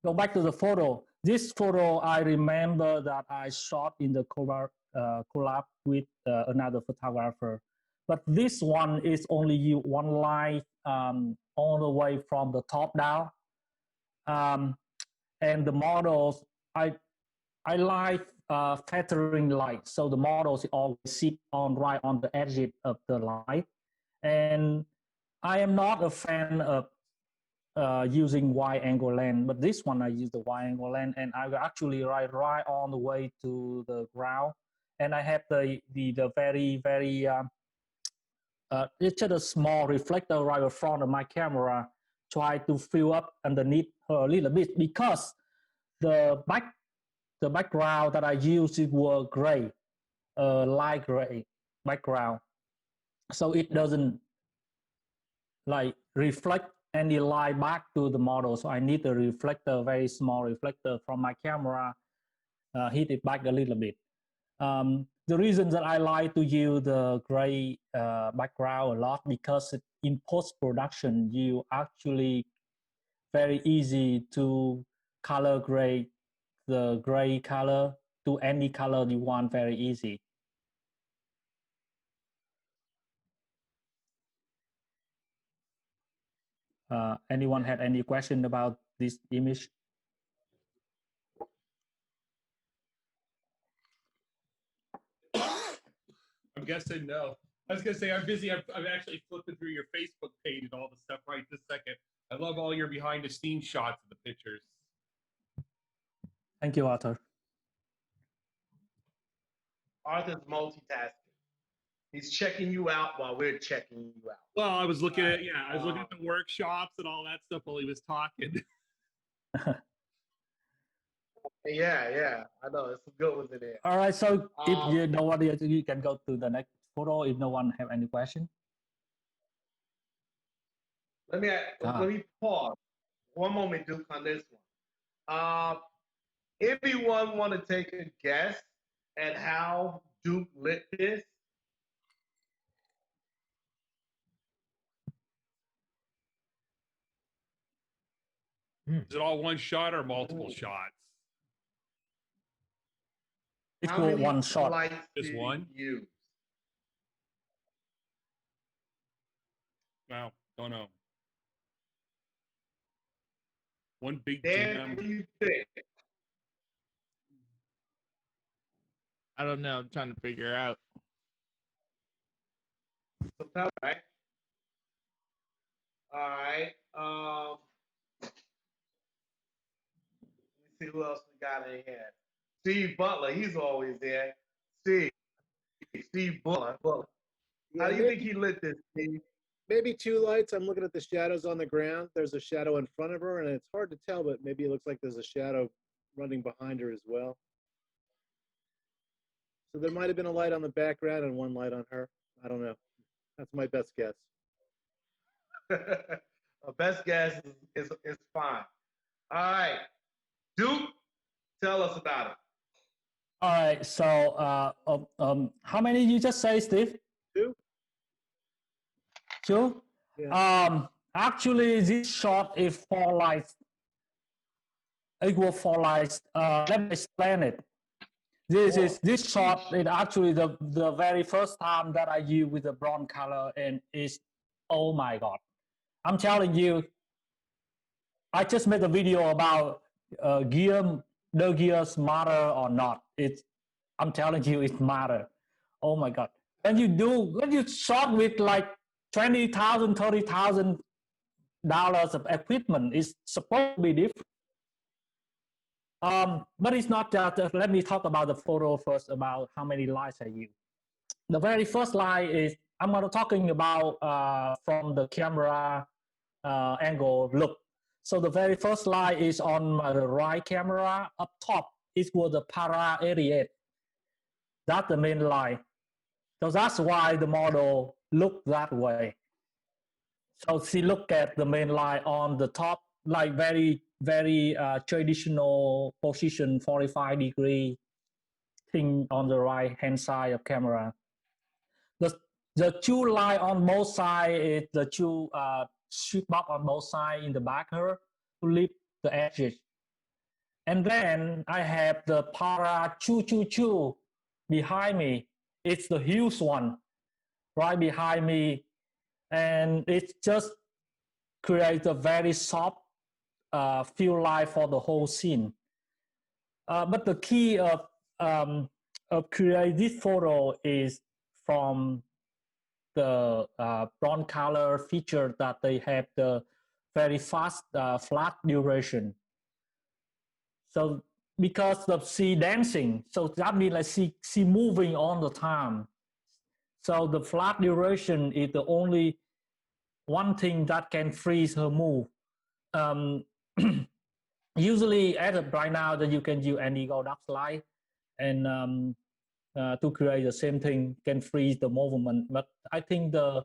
go back to the photo. This photo I remember that I shot in the collab with another photographer. But this one is only one line all the way from the top down. And the models, I like feathering light. So the models always sit on right on the edge of the light. And I am not a fan of using wide angle lens, but this one I use the wide angle lens, and I actually right on the way to the ground, and I have the very it's just a small reflector right in front of my camera, try to fill up underneath her a little bit because the background that I use were gray, light gray background, so it doesn't like reflect any light back to the model. So I need a reflector, very small reflector from my camera, hit it back a little bit. The reason that I like to use the gray background a lot because in post-production, you actually very easy to color grade the gray color to any color you want very easy. Anyone had any question about this image?
I'm guessing no. I was gonna say I'm busy. I'm actually flipping through your Facebook page and all the stuff right this second. I love all your behind the scenes shots of the pictures.
Thank you, Arthur.
Arthur's multitasking. He's checking you out while we're checking you out.
Well, I was looking at I was looking at the workshops and all that stuff while he was talking.
Yeah. I know. There's some good ones in there.
All right, so if you know what you can go to the next photo if no one have any question.
Let me pause. One moment, Duke, on this one. Anyone want to take a guess at how Duke lit this?
Is it all one shot or multiple shots?
It's
How
for
many
one shot.
lights
Just
did
one?
you use?
Wow, don't know. One big
Dan,
jam.
what do you think?
I don't know. I'm trying to figure out.
Some pepper, right? All right. Let me see who else we got in here. Steve Butler, he's always there. Steve Butler.
Yeah,
How do you think he lit this, Steve?
maybe two lights. I'm looking at the shadows on the ground. There's a shadow in front of her, and it's hard to tell, but maybe it looks like there's a shadow running behind her as well. So there might have been a light on the background and one light on her. I don't know. That's my best guess.
A best guess is fine. All right. Duke, tell us about it.
All right. So, how many you just say, Steve?
Two?
Two?
Yeah.
Actually, this shot is four lights. Equal four lights. Let me explain it. This shot is actually the very first time that I use with the bronze color, and it's, oh my God. I'm telling you, I just made a video about the gears matter or not. I'm telling you, it matter. Oh my God. When you shot with like $20,000, $30,000 of equipment, it's supposed to be different. But it's not that. Let me talk about the photo first, about how many lights I use. The very first light is, I'm going to talking about from the camera angle look. So the very first light is on the right camera. Up top is where the para 88. That's the main light. So that's why the model look that way. So she look at the main light on the top, like very, very traditional position, 45-degree thing on the right hand side of camera. The two light on both sides is the two shoot box on both sides in the back here to lift the edges. And then I have the para 222 behind me. It's the huge one right behind me. And it just creates a very soft fill light for the whole scene. But the key of creating this photo is from the bronze color feature that they have the very fast flat duration. So because of she dancing, so that means like she moving all the time. So the flat duration is the only one thing that can freeze her move. Usually, as of right now, that you can use any Godox light and to create the same thing, can freeze the movement. But I think the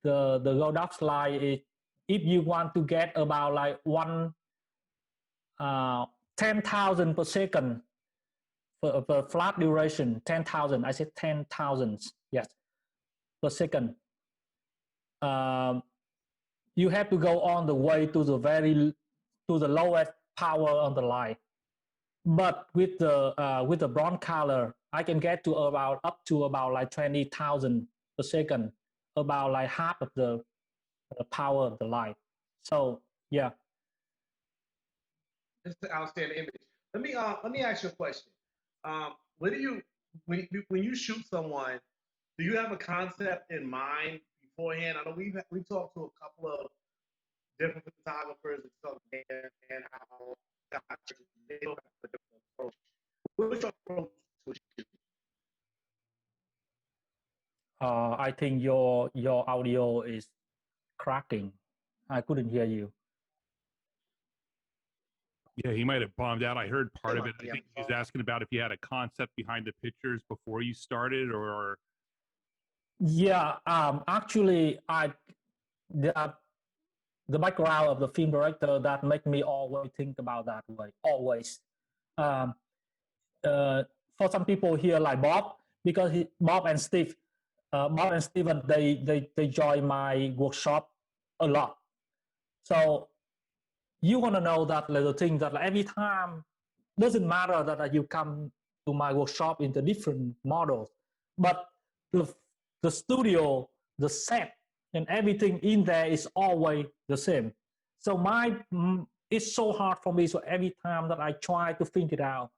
Godox light is, if you want to get about like 10,000 per second for flat duration, 10,000. I said 10,000. Yes, per second. You have to go on the way to the lowest power on the light. But with the bronze color, I can get to up to about like 20,000 per second, about like half of the power of the light. So yeah.
It's an outstanding image. Let me ask you a question. When you shoot someone, do you have a concept in mind beforehand? I know we've talked to a couple of different photographers and stuff, and how they don't have a different approach. What's your approach to shooting?
I think your audio is cracking. I couldn't hear you.
Yeah, he might have bombed out. I heard part of it. I
Yeah.
think he's asking about if you had a concept behind the pictures before you started, or
Yeah, actually, the background of the film director that make me always think about that way. Always. For some people here like Bob, because Bob and Steve, Bob and Steven, they join my workshop a lot. So you want to know that little thing that like every time, doesn't matter that you come to my workshop in the different models, but the studio, the set, and everything in there is always the same. So it's so hard for me. So every time that I try to think it out,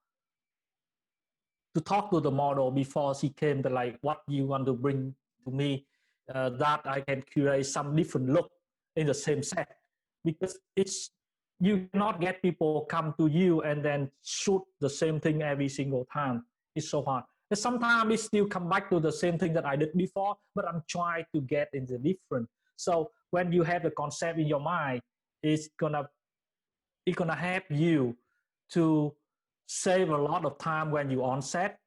to talk to the model before she came, to like, what you want to bring to me, that I can create some different look in the same set, because you cannot get people come to you and then shoot the same thing every single time. It's so hard. And sometimes it still come back to the same thing that I did before, but I'm trying to get into different. So when you have the concept in your mind, it's gonna help you to save a lot of time when you on set.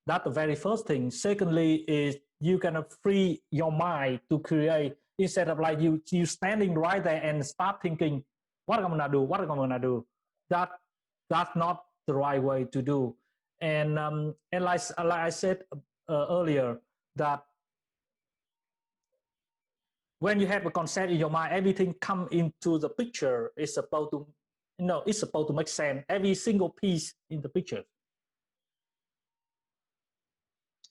That's the very first thing. Secondly is you can free your mind to create, instead of like you standing right there and start thinking, what am I gonna do? What am I gonna do? That's not the right way to do. And like I said earlier, that when you have a concept in your mind, everything come into the picture. It's supposed to make sense. Every single piece in the picture.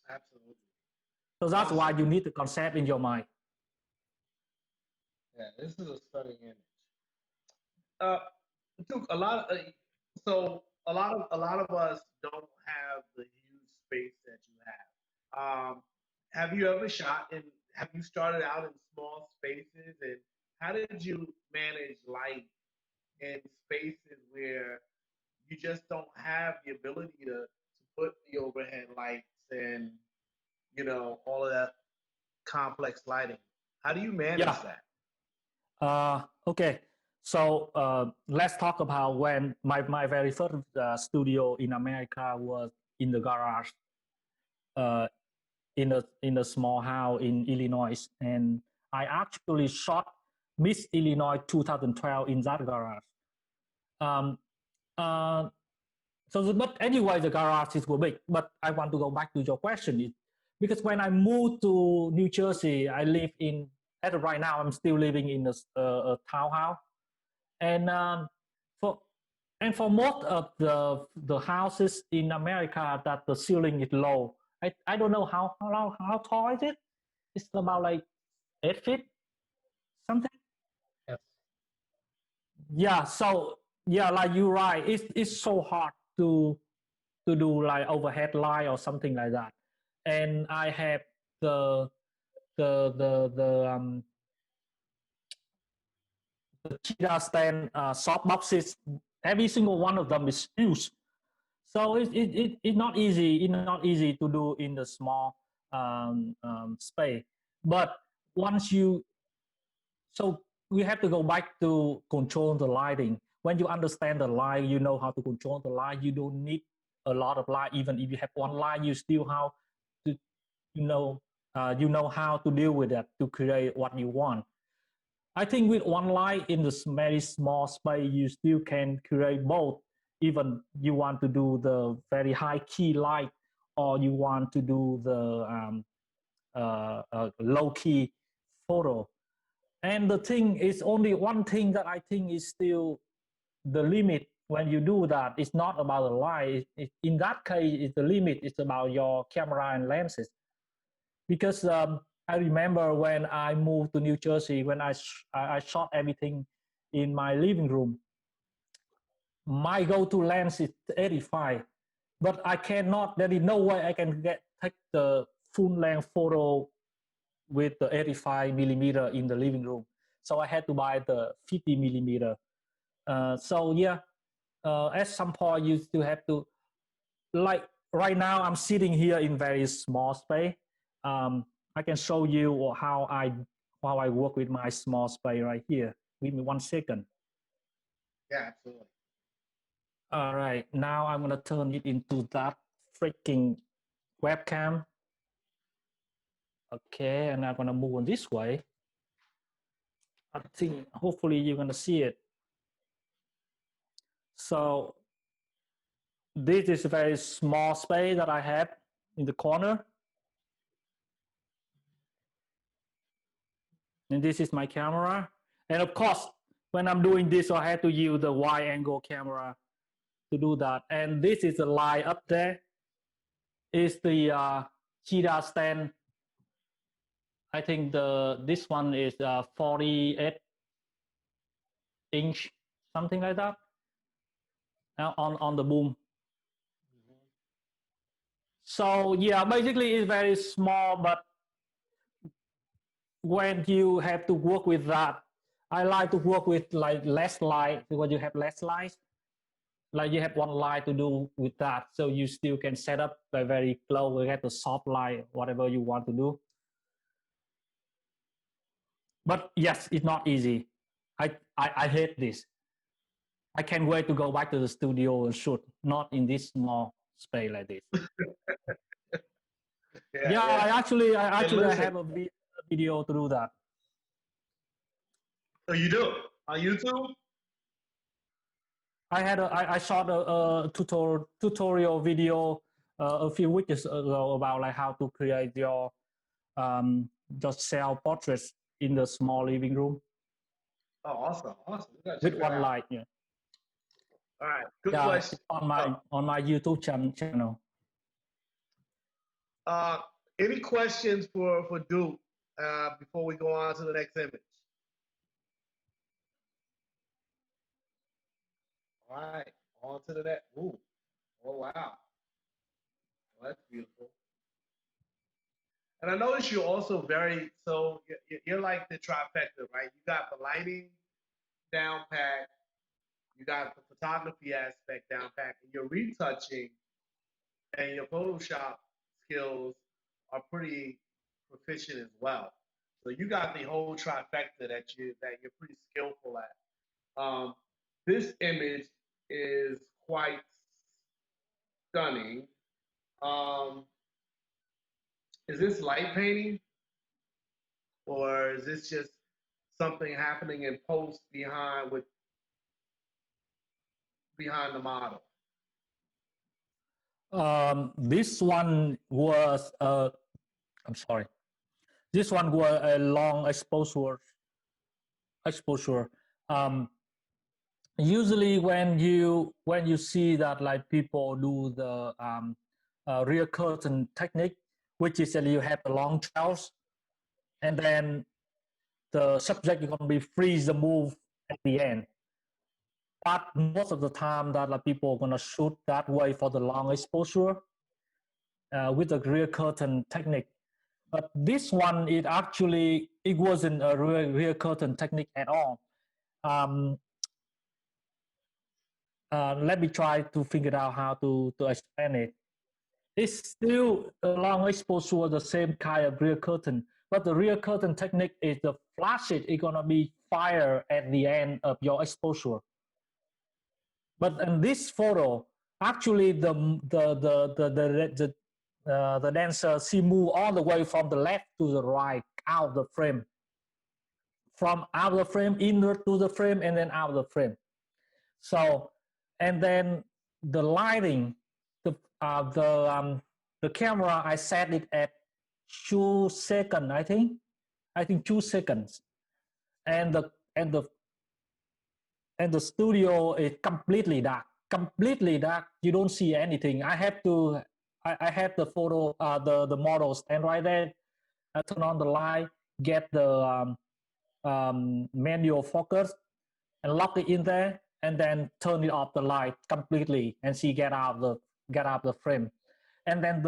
Absolutely.
So that's why you need the concept in your mind.
Yeah, this is a stunning image. Duke, a lot of us don't have the huge space that you have. Have you ever have you started out in small spaces, and how did you manage light in spaces where you just don't have the ability to put the overhead lights and all of that complex lighting? How do you manage that?
Okay. So let's talk about when my very first studio in America was in the garage, in a small house in Illinois, and I actually shot Miss Illinois 2012 in that garage. But anyway, the garages were big. But I want to go back to your question, because when I moved to New Jersey, I live right now I'm still living in a townhouse, and for most of the houses in America, that the ceiling is low. I don't know how tall is it? It's about like 8 feet, something.
Yes.
Yeah. So yeah, like you're right. It's so hard to do like overhead light or something like that. And I have the cheetah stand soft boxes. Every single one of them is huge. So it's not easy. It's not easy to do in the small space. But so we have to go back to control the lighting. When you understand the light, you know how to control the light. You don't need a lot of light. Even if you have one light, you still how to you know how to deal with that to create what you want. I think with one light in this very small space, you still can create both. Even you want to do the very high key light, or you want to do the low key photo. And the thing is, only one thing that I think is still the limit when you do that. It's not about the light. In that case, it's the limit. It's about your camera and lenses. Because I remember when I moved to New Jersey, when I shot everything in my living room, my go-to lens is 85, but I cannot. There is no way I can take the full-length photo with the 85 millimeter in the living room. So I had to buy the 50 millimeter. So yeah, at some point you still have to, like right now I'm sitting here in very small space. I can show you how I work with my small space right here. Give me 1 second.
Yeah, absolutely.
All right, now I'm gonna turn it into that freaking webcam. Okay, and I'm gonna move on this way. I think hopefully you're gonna see it. So this is a very small space that I have in the corner. And this is my camera. And of course, when I'm doing this, I have to use the wide angle camera to do that. And this is the light up there. is the cheetah stand. I think this one is 48 inch, something like that, on the boom. So yeah, basically it's very small, but when you have to work with that, I like to work with like less light because you have less light. Like you have one light to do with that, so you still can set up by very close. You get the soft light, whatever you want to do. But yes, it's not easy. I hate this. I can't wait to go back to the studio and shoot, not in this small space like this. Yeah, I actually have a video to do that.
So you do on YouTube?
I shot a tutorial video a few weeks ago about like how to create your self portraits in the small living room.
Oh, awesome.
With one light, yeah.
All right, good
Yeah,
question.
on my YouTube channel.
Any questions for Duke before we go on to the next image? All right, on to the next. Ooh, oh wow, well, that's beautiful. And I notice you're also you're like the trifecta, right? You got the lighting down pat, you got the photography aspect down pat, and your retouching and your Photoshop skills are pretty proficient as well. So you got the whole trifecta that you're pretty skillful at. This image is quite stunning. Is this light painting, or is this just something happening in post behind the model?
This one was I'm sorry. This one was a long exposure. Usually when you see that like people do the rear curtain technique, which is that you have the long trails, and then the subject is going to be freeze the move at the end. But most of the time that like people are going to shoot that way for the long exposure with the rear curtain technique. But this one, it wasn't a rear curtain technique at all. Let me try to figure out how to explain it. It's still a long exposure, the same kind of rear curtain, but the rear curtain technique is the flash is gonna be fire at the end of your exposure. But in this photo, actually the dancer, she moved all the way from the left to the right, out of the frame, from out of the frame inward to the frame, and then out of the frame. So, and then the lighting, the camera, I set it at 2 seconds, I think 2 seconds, and the studio is completely dark. You don't see anything. I have the photo, the model stand right there. I turn on the light, get the manual focus, and lock it in there, and then turn it off the light completely, and she get out the frame. And then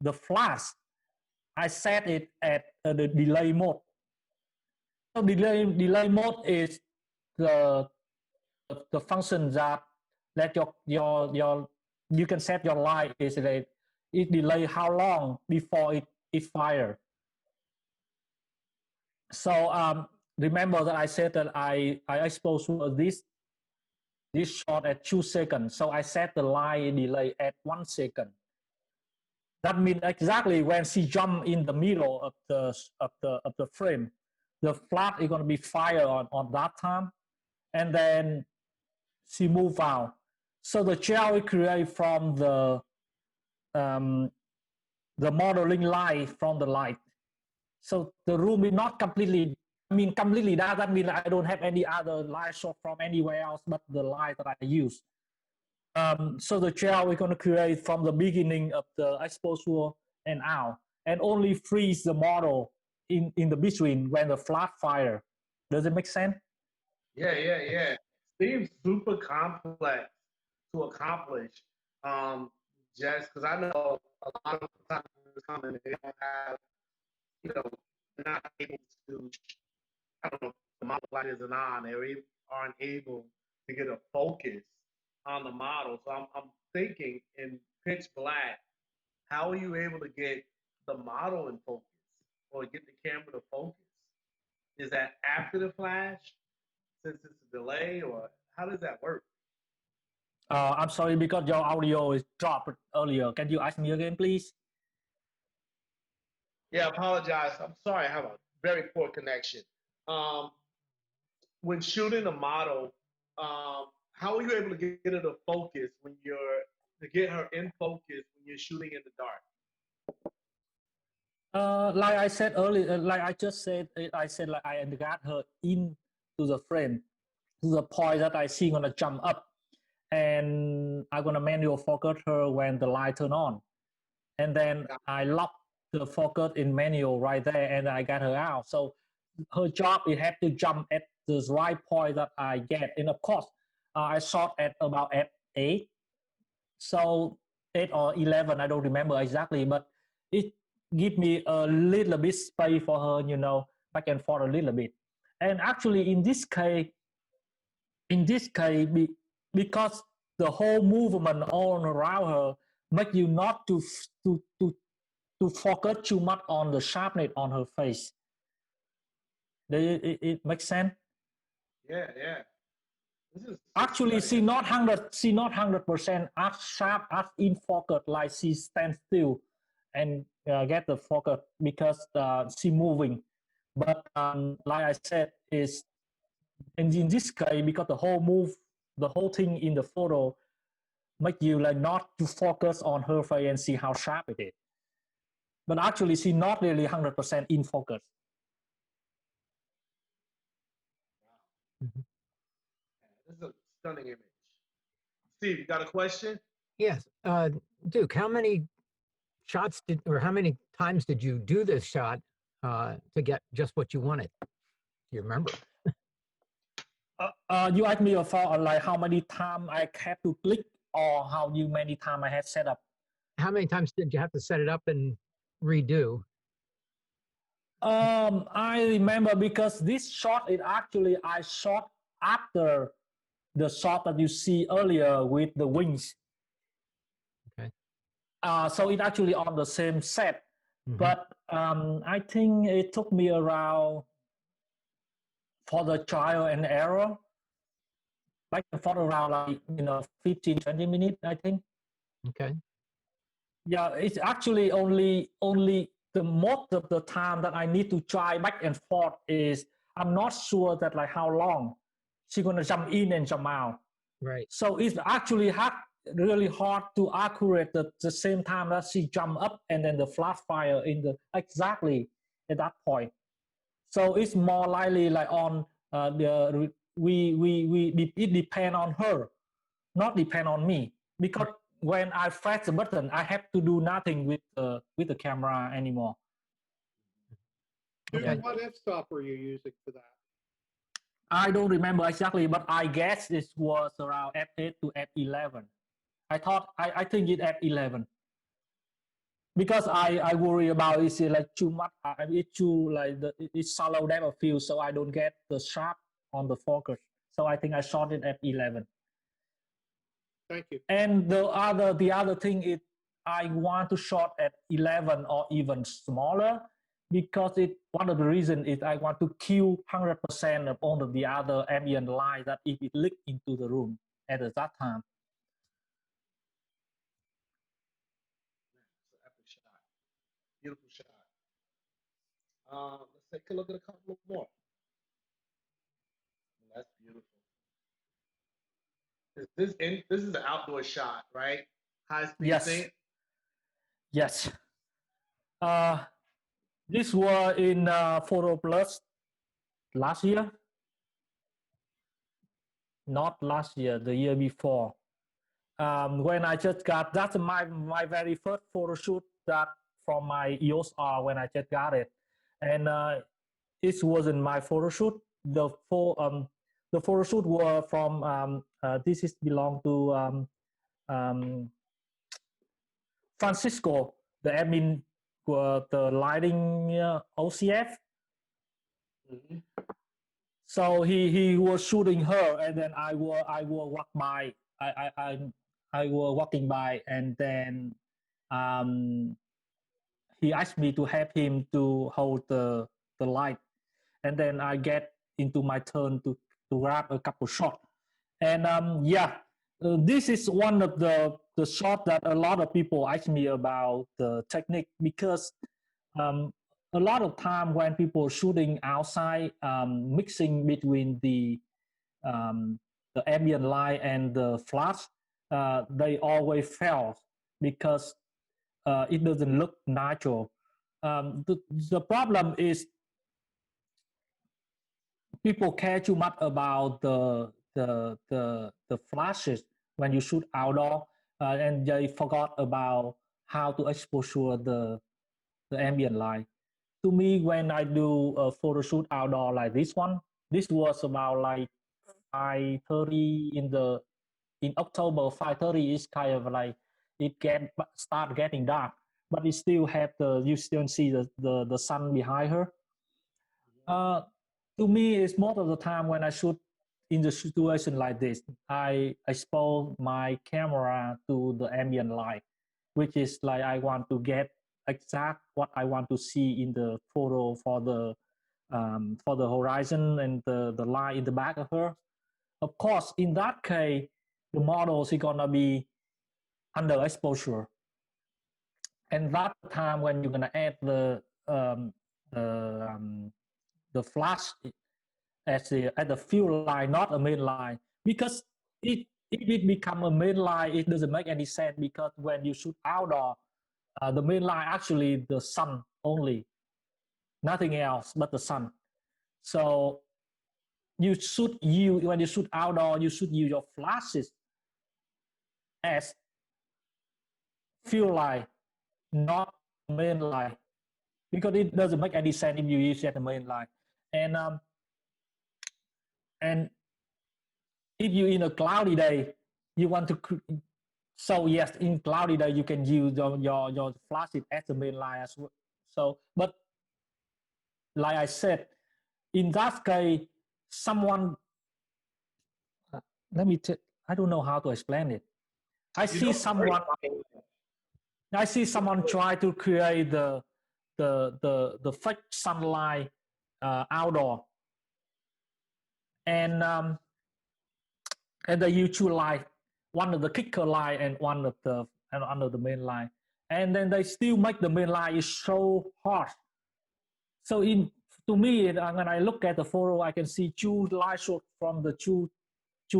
the flash, I set it at the delay mode. So delay mode is the function that you can set your light is that it delay how long before it fire. So remember that I said that I exposed this shot at 2 seconds. So I set the light delay at 1 second. That means exactly when she jumped in the middle of the frame, the flash is going to be fired on that time, and then she move out. So the gel is created from the modeling light from the light. So the room is not completely dark. That means I don't have any other light source from anywhere else but the light that I use. So the gel we're going to create from the beginning of the exposure and out, and only freeze the model in the between when the flat fire. Does it make sense?
Yeah. Seems super complex to accomplish. Just because I know a lot of times coming, they don't have, they're not able to. I don't know if the model light isn't on. Aren't able to get a focus on the model. So I'm thinking in pitch black, how are you able to get the model in focus or get the camera to focus? Is that after the flash, since it's a delay, or how does that work?
I'm sorry because your audio is dropped earlier. Can you ask me again, please?
Yeah, I apologize. I'm sorry. I have a very poor connection. When shooting a model, how are you able to get her to focus to get her in focus when you're shooting in the dark?
Like I said earlier, like I just said, I said like I got her into the frame to the point that I see gonna jump up, and I'm gonna manual focus her when the light turn on, and then I lock the focus in manual right there, and I got her out. So her job is have to jump at the right point that I get, and of course, I shot at about at 8, so 8 or 11, I don't remember exactly, but it give me a little bit space for her, back and forth a little bit. And actually, in this case, because the whole movement all around her make you not to focus too much on the sharpness on her face. It makes sense?
Yeah.
Actually, she not 100% as sharp as in focus, like she stands still and get the focus because she moving. But like I said, is and in this case, because the whole thing in the photo make you like not to focus on her face and see how sharp it is. But actually, she not really 100% in focus.
Mhm.
This is a stunning image. Steve, you got a question?
Yes. Duke, how many how many times did you do this shot to get just what you wanted? Do you remember?
You asked me about like how many times I have to click or how many times I have set up.
How many times did you have to set it up and redo?
I remember because this shot is actually I shot after the shot that you see earlier with the wings.
Okay.
So it actually on the same set,
Mhm.
but I think it took me around for the trial and error, like for around 15, 20 minutes, I think.
Okay.
Yeah, it's actually only the most of the time that I need to try back and forth is I'm not sure that like how long she's gonna jump in and jump out.
Right.
So it's actually really hard to accurate the same time that she jump up and then the flash fire in the exactly at that point. So it's more likely like on it depend on her, not depend on me, because when I press the button, I have to do nothing with the camera anymore.
Dude,
Yeah.
what f-stop were you using for that?
I don't remember exactly, but I guess it was around F8 to F11. I think it F11 because I worry about it's like too much. It's too like it's shallow depth of field, so I don't get the sharp on the focus. So I think I shot it at 11.
Thank you.
And the other thing is I want to shot at 11 or even smaller because one of the reasons is I want to kill 100% of all of the other ambient light that if it leak into the room at that time.
It's an epic shot. Beautiful shot. Let's take a look at a couple more. That's beautiful. This is an outdoor shot, right? High speed
Yes.
sync.
Yes. This was in Photo Plus last year. Not last year, the year before. when I just got that's my very first photo shoot that from my EOS R when I just got it, and it wasn't my photo shoot. The photo shoot were from this is belong to um, Francisco, the admin, the lighting OCF.
Mm-hmm.
So he was shooting her, and then I will walk by. I was walking by, and then um, he asked me to help him to hold the light, and then I get into my turn to grab a couple shots. And this is one of the shot that a lot of people ask me about the technique, because a lot of time when people shooting outside, mixing between the ambient light and the flash, they always fail because it doesn't look natural. The problem is people care too much about the flashes when you shoot outdoor, and they forgot about how to exposure the ambient light. To me, when I do a photo shoot outdoor like this one, this was about like 5:30 in October. 5:30 is kind of like it start getting dark, but it still have you still see the sun behind her. To me, it's most of the time when I shoot in the situation like this, I expose my camera to the ambient light, which is like I want to get exact what I want to see in the photo for the horizon and the light in the back of her. Of course, in that case, the models is gonna be under exposure, and that time when you're gonna add the the flash as the field line, not a main line, because if it become a main line, it doesn't make any sense, because when you shoot outdoor, the main line actually the sun only, nothing else but the sun. So when you shoot outdoor, you should use your flashes as field line, not main line, because it doesn't make any sense if you use it as the main line. And if you in a cloudy day, you want to so yes, in cloudy day you can use your flashes as the main line as well. So, but like I said, in that case, someone let me I don't know how to explain it. I see someone try to create the fake sunlight outdoor, and they use two light, one of the kicker light and one of the main line, and then they still make the main line is so harsh. So to me, when I look at the photo, I can see two light shot from the two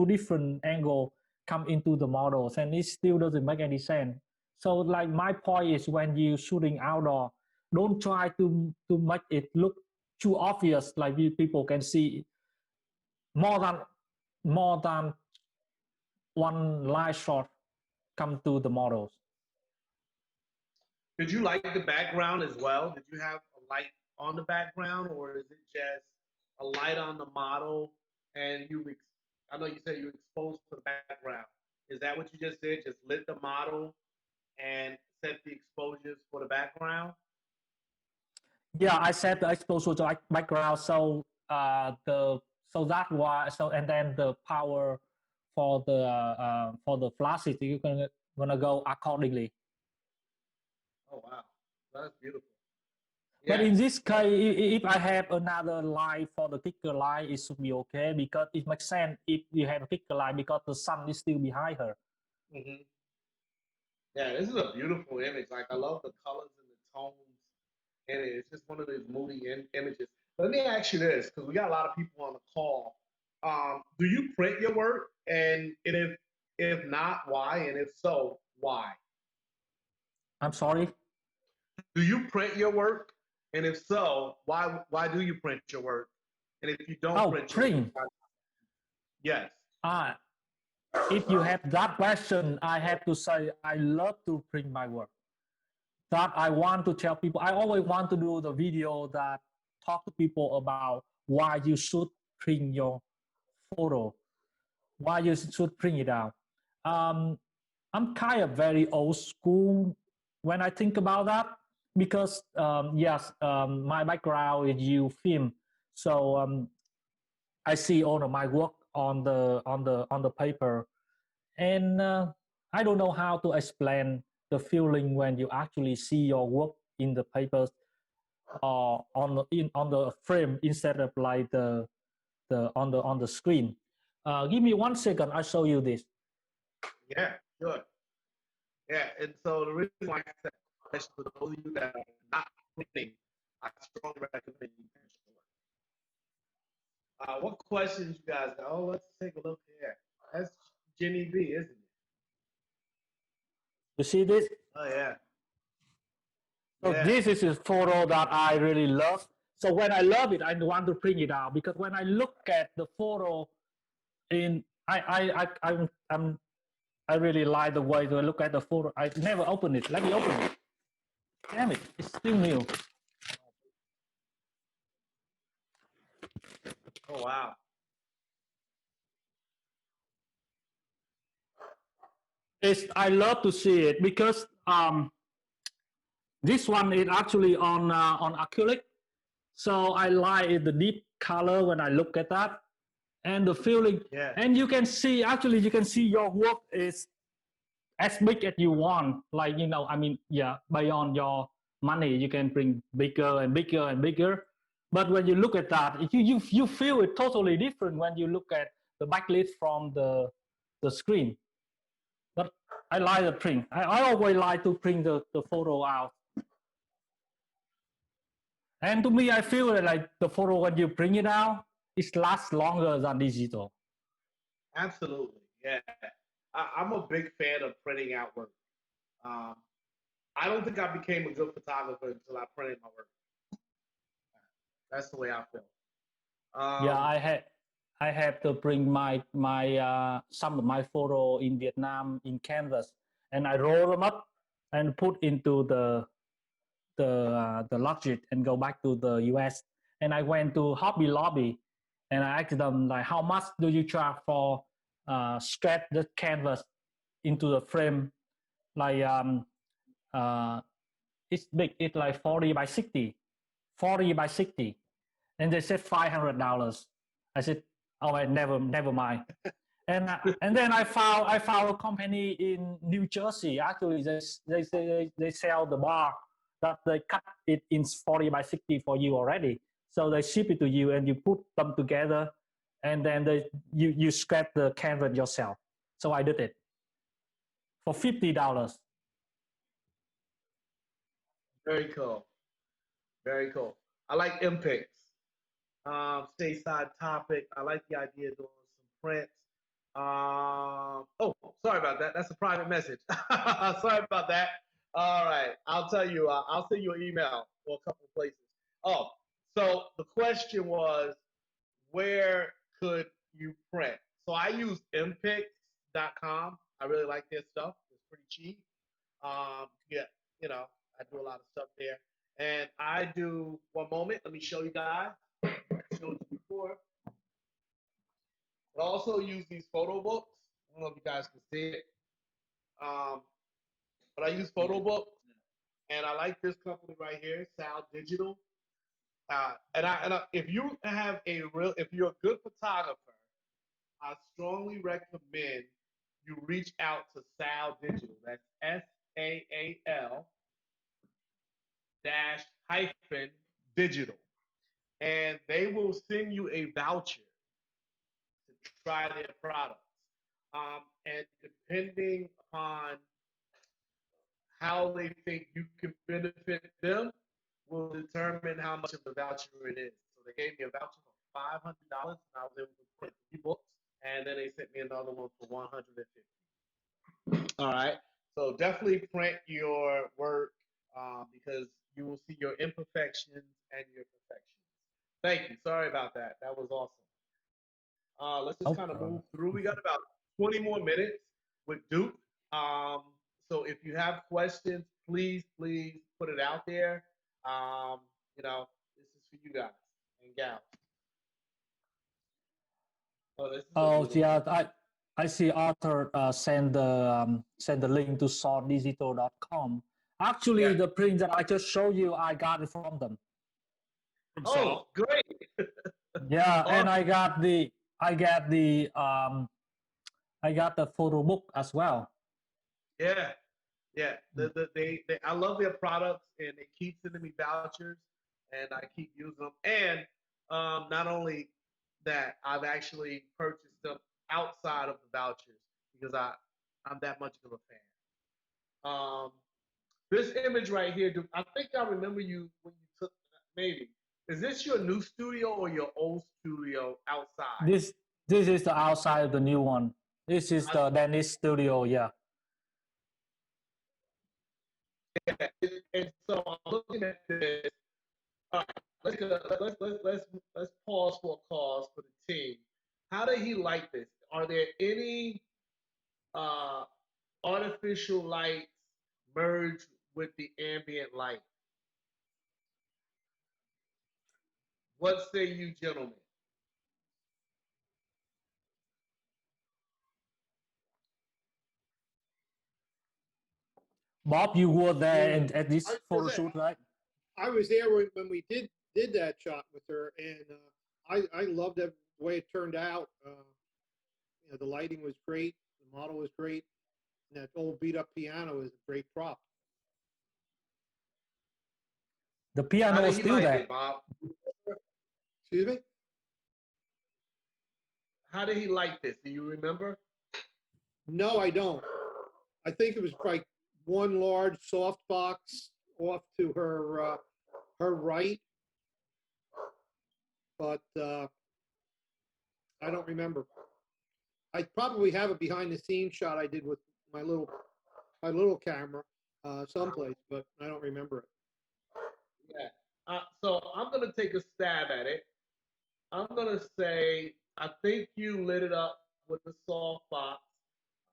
different angle come into the models, and it still doesn't make any sense. So like my point is, when you shooting outdoor, don't try to make it look too obvious, like people can see more than one light shot come to the models.
Did you like the background as well? Did you have a light on the background, or is it just a light on the model and I know you said you exposed to the background. Is that what you just did? Just lit the model and set the exposures for the background?
Yeah, I set the exposure to background, so that was and then the power for the flashes you're gonna go accordingly.
Oh wow, that's beautiful.
But in this case, if I have another line for the kicker line, it should be okay, because it makes sense if you have a kicker line, because the sun is still behind her.
Mm-hmm. Yeah, this is a beautiful image. Like, I love the colors and the tones in it. It's just one of those moody images. Let me ask you this, because we got a lot of people on the call. Do you print your work? And if not, why? And if so, why?
I'm sorry?
Do you print your work? And if so, why do you print your work? And if you don't print your work, yes.
if you have that question, I have to say I love to print my work. That I want to tell people. I always want to do the video that talk to people about why you should print your photo, why you should print it out. I'm kind of very old school when I think about that because yes, my background is you film, so I see all of my work on the paper, and I don't know how to explain the feeling when you actually see your work in the papers or on the frame instead of like the on the screen. Give me 1 second. I'll show you this.
Yeah, sure. Yeah, and so the reason why I said question for those of you that are not printing, I strongly recommend you print your work. What questions you guys got? Oh, let's take a look here. That's Jenny B, isn't it?
You see this?
Oh yeah.
So
Yeah.
this is a photo that I really love. So when I love it, I want to print it out because when I look at the photo, I really like the way to look at the photo. I never open it. Let me open it. Damn it! It's still new.
Oh wow.
I love to see it because this one is actually on acrylic. So I like the deep color when I look at that, and the feeling.
Yeah.
And you can see your work is as big as you want. Like I mean, yeah, beyond your money, you can bring bigger and bigger and bigger. But when you look at that, you feel it totally different when you look at the backlit from the screen. But I like the print. I always like to print the photo out. And to me, I feel like the photo when you print it out, it lasts longer than digital.
Absolutely. Yeah. I'm a big fan of printing out work. I don't think I became a good photographer until I printed my work. That's the way I feel.
Yeah, I had to bring my some of my photo in Vietnam in canvas, and I roll them up and put into the luggage and go back to the US. And I went to Hobby Lobby, and I asked them like, how much do you charge for stretch the canvas into the frame? Like it's big. It's like 40 by 60, 40 by 60, and they said $500. I said, oh, never mind. And then I found a company in New Jersey. Actually, they sell the bar that they cut it in 40 by 60 for you already. So they ship it to you, and you put them together, and then you scratch the canvas yourself. So I did it for $50.
Very cool. Very cool. I like MPICs. Stateside topic. I like the idea of doing some prints. Oh, sorry about that. That's a private message. Sorry about that. All right. I'll tell you. I'll send you an email for a couple of places. Oh, so the question was, where could you print? So I use mpics.com. I really like their stuff. It's pretty cheap. Yeah, I do a lot of stuff there. And I do, one moment, let me show you guys. I showed you before. I also use these photo books. I don't know if you guys can see it. But I use photo books. And I like this company right here, Sal Digital. If you're a good photographer, I strongly recommend you reach out to Sal Digital. That's SAAL hyphen digital. And they will send you a voucher to try their products. And depending on how they think you can benefit them, will determine how much of the voucher it is. So they gave me a voucher for $500, and I was able to print 3 books, and then they sent me another one for $150. All right. So definitely print your work because you will see your imperfections and your perfections. Thank you. Sorry about that. That was awesome. Let's just kind of move through. We got about 20 more minutes with Duke. So if you have questions, please put it out there. You know, this is for you guys and gals. Oh, this is a
Oh
beautiful.
yeah, I see Arthur send the link to sawdigital.com. Actually,
Yeah.
the print that I just showed you, I got it from them.
From
Oh,
Saul.
great.
Yeah, and
Awesome.
I got the photo book as well.
Yeah. Yeah. They I love their products and they keep sending me vouchers and I keep using them. And not only that, I've actually purchased them outside of the vouchers because I'm that much of a fan. This image right here, I think I remember you when you took maybe. Is this your new studio or your old studio outside?
This is the outside of the new one. This is the Danish studio, yeah.
Yeah. And so I'm looking at this. All right, let's pause for a cause for the team. How did he like this? Are there any uh, artificial lights merged with the ambient light? What say you, gentlemen?
Bob, you were there
Yeah.
at this
I was
photo
gonna say,
shoot, right?
I was there when we did that shot with her, and I loved the way it turned out. You know, the lighting was great, the model was great, and that old beat up piano is a great prop.
The
How
piano
did
is
he
still
like
there.
it, Bob?
Excuse me?
How did he like this? Do you remember?
No, I don't. I think it was like one large soft box off to her her right, but I don't remember. I probably have a behind the scenes shot I did with my little camera someplace, but I don't remember it.
Yeah. So I'm gonna take a stab at it. I'm gonna say I think you lit it up with the soft box.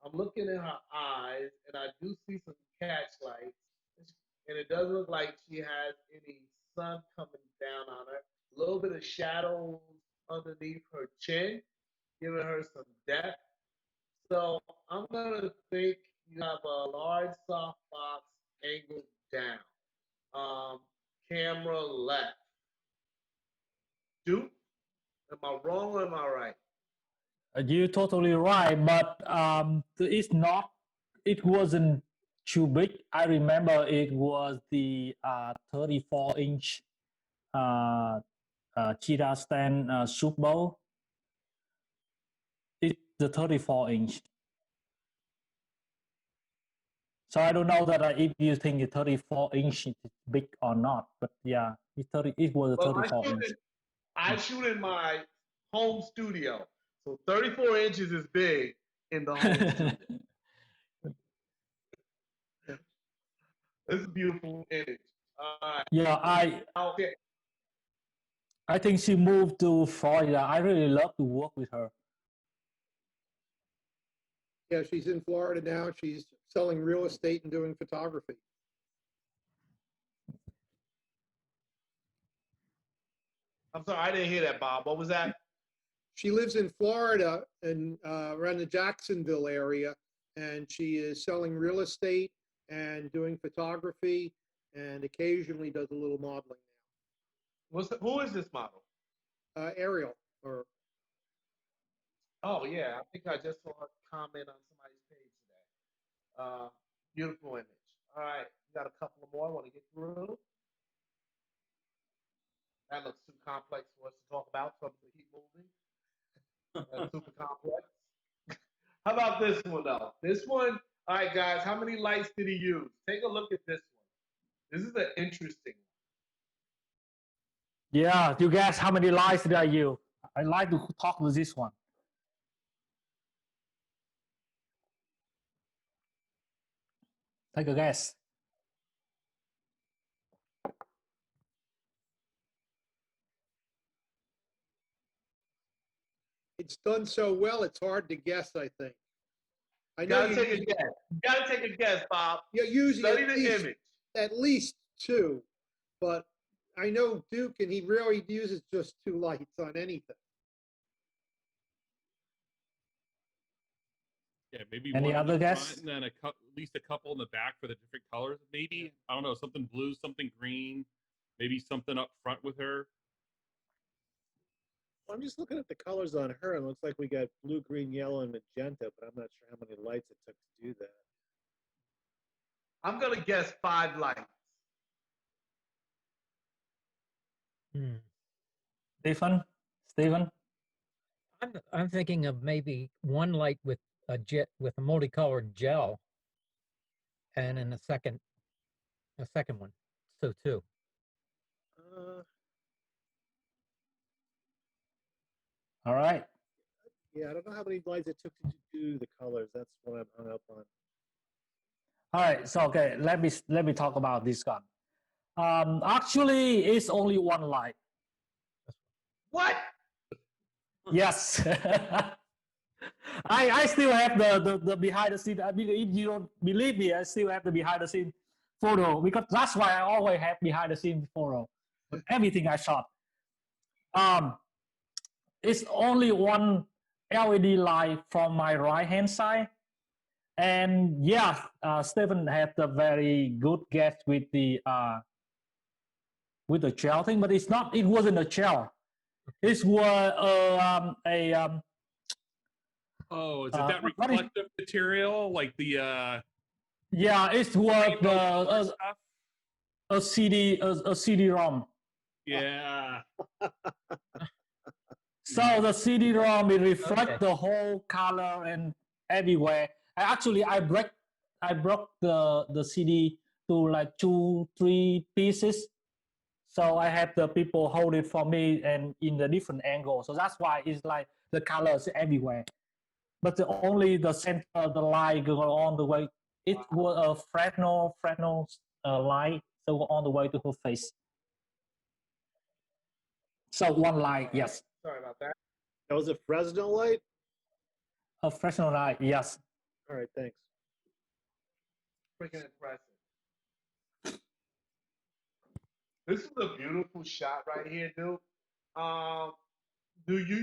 I'm looking in her eyes, and I do see some catch lights, and it doesn't look like she has any sun coming down on her. A little bit of shadows underneath her chin, giving her some depth. So I'm gonna think you have a large soft box angled down. Um, Camera left. Duke, am I wrong or am I right?
You're totally right, but it wasn't too big. I remember it was the 34-inch cheetah stand soup bowl. It's the 34-inch. So I don't know that if you think the 34-inch is big or not, but yeah, it was a
Well,
34-inch.
I shoot in my home studio, so 34 inches is big in the home studio. It's a beautiful image.
Yeah,
Okay.
I think she moved to Florida. I really love to work with her.
Yeah, she's in Florida now. She's selling real estate and doing photography.
I'm sorry, I didn't hear that, Bob. What was that?
She lives in Florida and around the Jacksonville area, and she is selling real estate and doing photography, and occasionally does a little modeling
Who is this model?
now. Ariel, or
Oh yeah, I think I just saw a comment on somebody's page today. Beautiful image. All right, we got a couple more I want to get through. That looks too complex for us to talk about, so I'm going to keep moving. That's super complex. How about this one though? This one, all right, guys. How many lights did he use? Take a look at this one. This is an interesting one.
Yeah, you guess how many lights did I use? I like to talk with this one. Take a guess.
it's done so well, it's hard to guess, I think. I know
Gotta take a guess. Gotta take a guess, Bob.
you're using
Study the image.
at least two, but I know Duke, and he really uses just two lights on anything.
Yeah, maybe
Any
one in
other
the
guess?
front and then at least a couple in the back for the different colors. Maybe, I don't know, something blue, something green, maybe something up front with her.
I'm just looking at the colors on her, and it looks like we got blue, green, yellow, and magenta, but I'm not sure how many lights it took to do that.
I'm gonna guess 5 lights.
Stephen?
I'm thinking of maybe one light with a multicolored gel, and in a second one. So two.
All right.
Yeah, I don't know how many lights it took to do the colors. That's what I'm hung up on.
All right. So okay, let me talk about this gun. Actually, it's only one light.
What?
Yes. I still have the behind the scene. I mean, if you don't believe me, I still have the behind the scene photo, because that's why I always have behind the scene photo with everything I shot. It's only one LED light from my right hand side, and yeah, Stephen had a very good guess with the gel thing, but it's not. It wasn't a gel. It was
Oh, is it that reflective material, like the
yeah, it was a CD-ROM.
Yeah.
So the CD-ROM, it reflects the whole color and everywhere. I broke the CD to like 2-3 pieces. So I had the people hold it for me and in the different angles. So that's why it's like the colors everywhere. But only the center of the light go on the way. It was a Fresnel light, so on the way to her face. So one light, yes.
Sorry about that.
That was a Fresnel light?
A Fresnel light, yes.
All right, thanks.
Freaking impressive. This is a beautiful shot right here, dude. Do you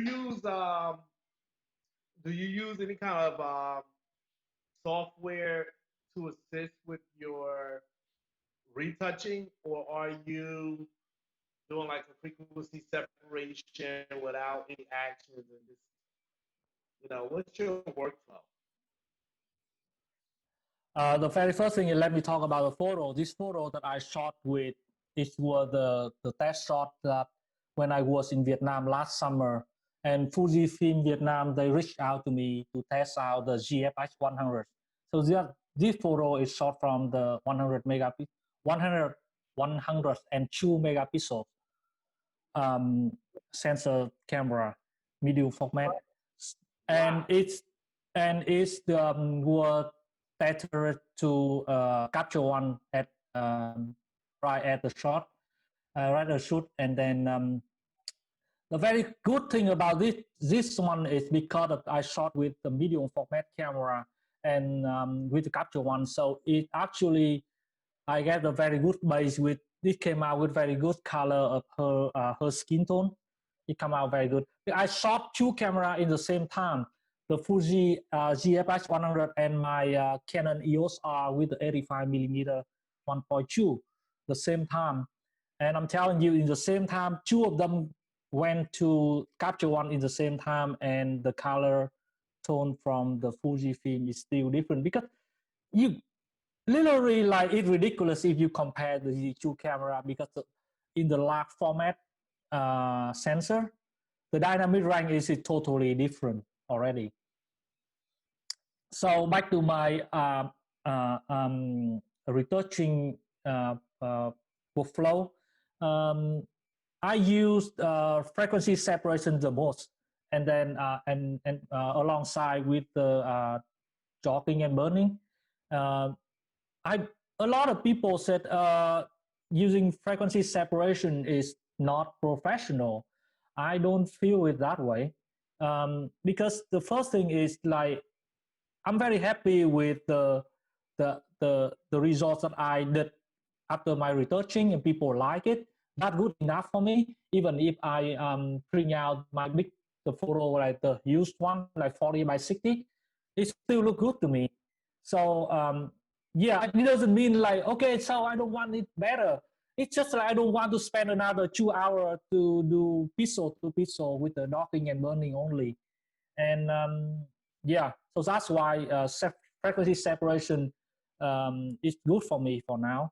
use any kind of software to assist with your retouching, or are you doing like a frequency separation without any actions and just, what's your workflow?
The very first thing is, let me talk about the photo. This photo that I shot with, it was the test shot that when I was in Vietnam last summer, and Fujifilm Vietnam, they reached out to me to test out the GFX 100. So this photo is shot from the 102 megapixel sensor camera, medium format, and it's was better to capture one at right at the shot, right at the shoot, and then the very good thing about this one is because I shot with the medium format camera and with the capture one, so it actually I get a very good base with. It came out with very good color of her skin tone. It came out very good. I shot two cameras in the same time, the Fuji GFX 100 and my Canon EOS R with the 85mm 1.2 the same time. And I'm telling you, in the same time, two of them went to capture one in the same time, and the color tone from the Fujifilm is still different, because you literally, like, it's ridiculous if you compare the two camera, because in the large format sensor, the dynamic range is totally different already. So back to my retouching workflow. I use frequency separation the most, and then alongside with the jogging and burning. A lot of people said using frequency separation is not professional. I don't feel it that way, because the first thing is, like, I'm very happy with the results that I did after my researching, and people like it. That's good enough for me. Even if I print out my big the photo, like the used one, like 40 by 60, it still look good to me. So yeah, it doesn't mean like, okay, so I don't want it better. It's just like I don't want to spend another 2 hours to do pixel to pixel with the docking and burning only. And yeah, so that's why frequency separation is good for me for now.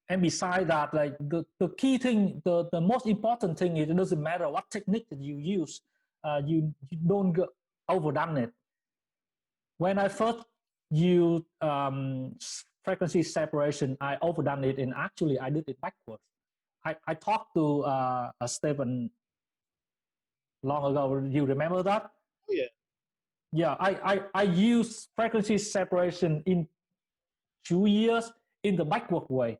And beside that, like the key thing, the most important thing is it doesn't matter what technique that you use, you don't go overdone it. When I first used frequency separation, I overdone it, and actually I did it backwards. I talked to Stephen long ago. You remember that?
Oh, yeah.
Yeah, I used frequency separation in 2 years in the backward way.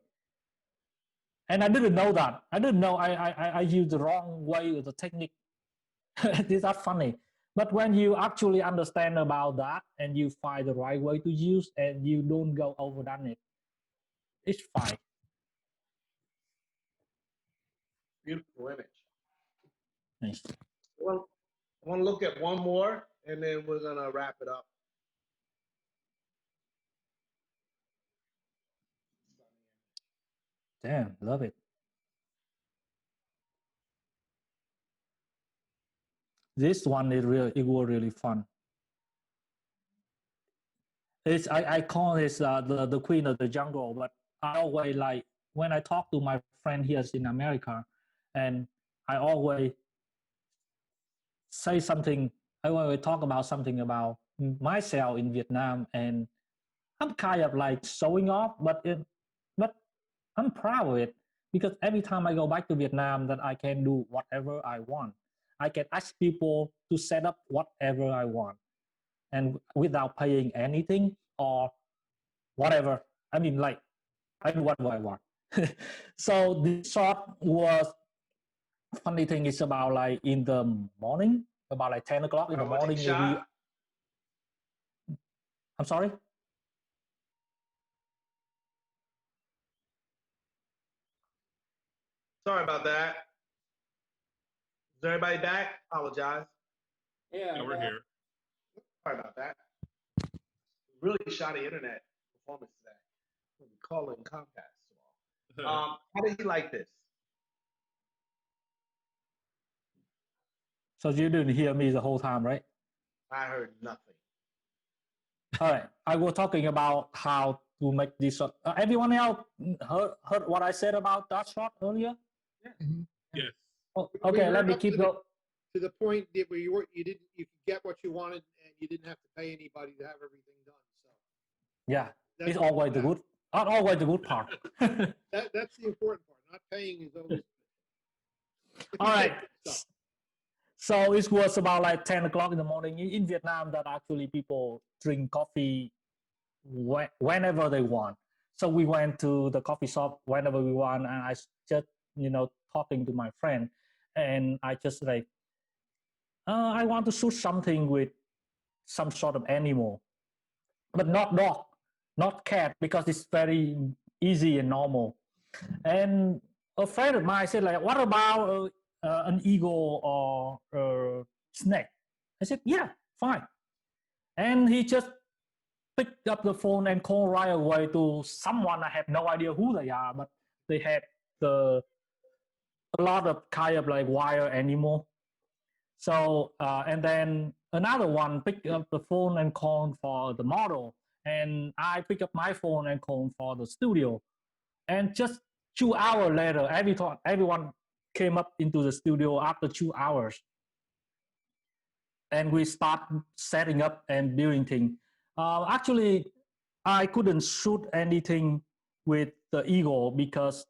And I didn't know that. I didn't know I used the wrong way of the technique. Is that funny? But when you actually understand about that and you find the right way to use and you don't go overdone it, it's fine.
Beautiful image.
Nice.
Well, I want to look at one more, and then we're gonna wrap it up.
Damn, love it. This one is really, it was really fun. I call this the queen of the jungle, but I always like when I talk to my friend here in America, and I always say something. I always talk about something about myself in Vietnam, and I'm kind of like showing off, but I'm proud of it because every time I go back to Vietnam, that I can do whatever I want. I can ask people to set up whatever I want, and without paying anything or whatever. I mean, like I do whatever I want. So this shot was funny thing is about like in the morning, about like 10 o'clock in the morning.
Shot.
I'm sorry.
Sorry about that. Is everybody back? Apologize.
Yeah, we're here.
Sorry about that. Really shoddy internet performance today. We'll be calling Comcast tomorrow. How did he like this?
So you didn't hear me the whole time, right?
I heard nothing.
All right. I was talking about how to make this shot. Everyone else heard what I said about that shot earlier?
Yes.
Oh,
We
okay,
heard
let me
up
keep
to the-
going.
To the point that where you could get what you wanted and you didn't have to pay anybody to have everything done. So
Yeah,
that's
it's always the good. Not always the good part.
That's the important part. Not paying is always.
All right. So it was about like 10 o'clock in the morning in Vietnam that actually people drink coffee whenever they want. So we went to the coffee shop whenever we want, and I just, talking to my friend, and I just like, I want to shoot something with some sort of animal, but not dog, not cat, because it's very easy and normal. And a friend of mine said, like, what about an eagle or a snake? I said, yeah, fine. And he just picked up the phone and called right away to someone. I have no idea who they are, but they had a lot of kind of like wild animal. So, and then another one picked up the phone and called for the model. And I picked up my phone and called for the studio. And just 2 hours later, everyone came up into the studio after 2 hours. And we start setting up and building things. Actually, I couldn't shoot anything with the eagle because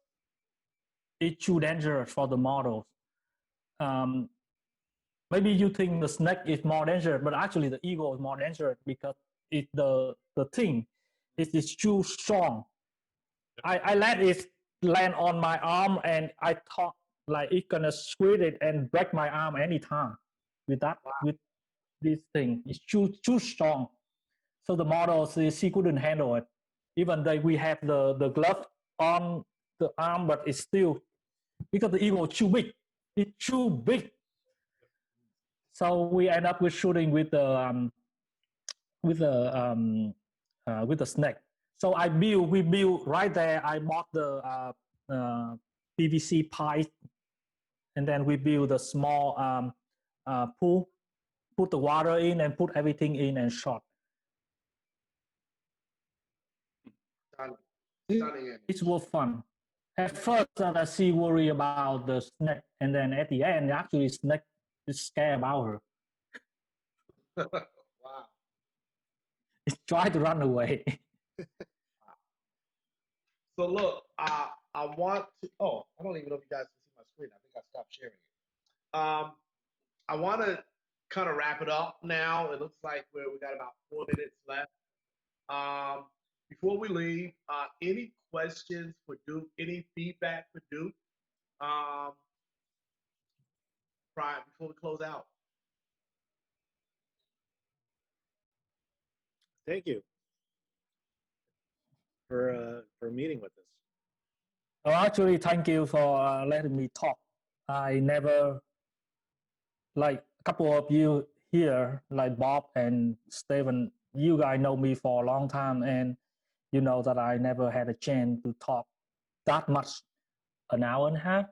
it's too dangerous for the models. Maybe you think the snake is more dangerous, but actually the eagle is more dangerous because the thing is too strong. I let it land on my arm, and I thought like it's gonna squeeze it and break my arm anytime with that. this thing is too strong. So the model, she couldn't handle it. Even though we have the glove on the arm, but it's still, because the eagle is too big. It's too big. So we end up with shooting with the snake. So we built right there. I bought the PVC pipe, and then we build a small pool, put the water in, and put everything in and shot. It was fun. At first, I see worry about the snake, and then at the end, actually, snake is scared about her.
Wow.
It tried to run away.
So look, I want to. Oh, I don't even know if you guys can see my screen. I think I stopped sharing it. I want to kind of wrap it up now. It looks like we got about 4 minutes left. Before we leave, any questions for Duke? Any feedback for Duke? Before we close out.
Thank you for meeting with us.
Oh, actually, thank you for letting me talk. I never, like a couple of you here, like Bob and Steven, you guys know me for a long time, and you know that I never had a chance to talk that much, an hour and a half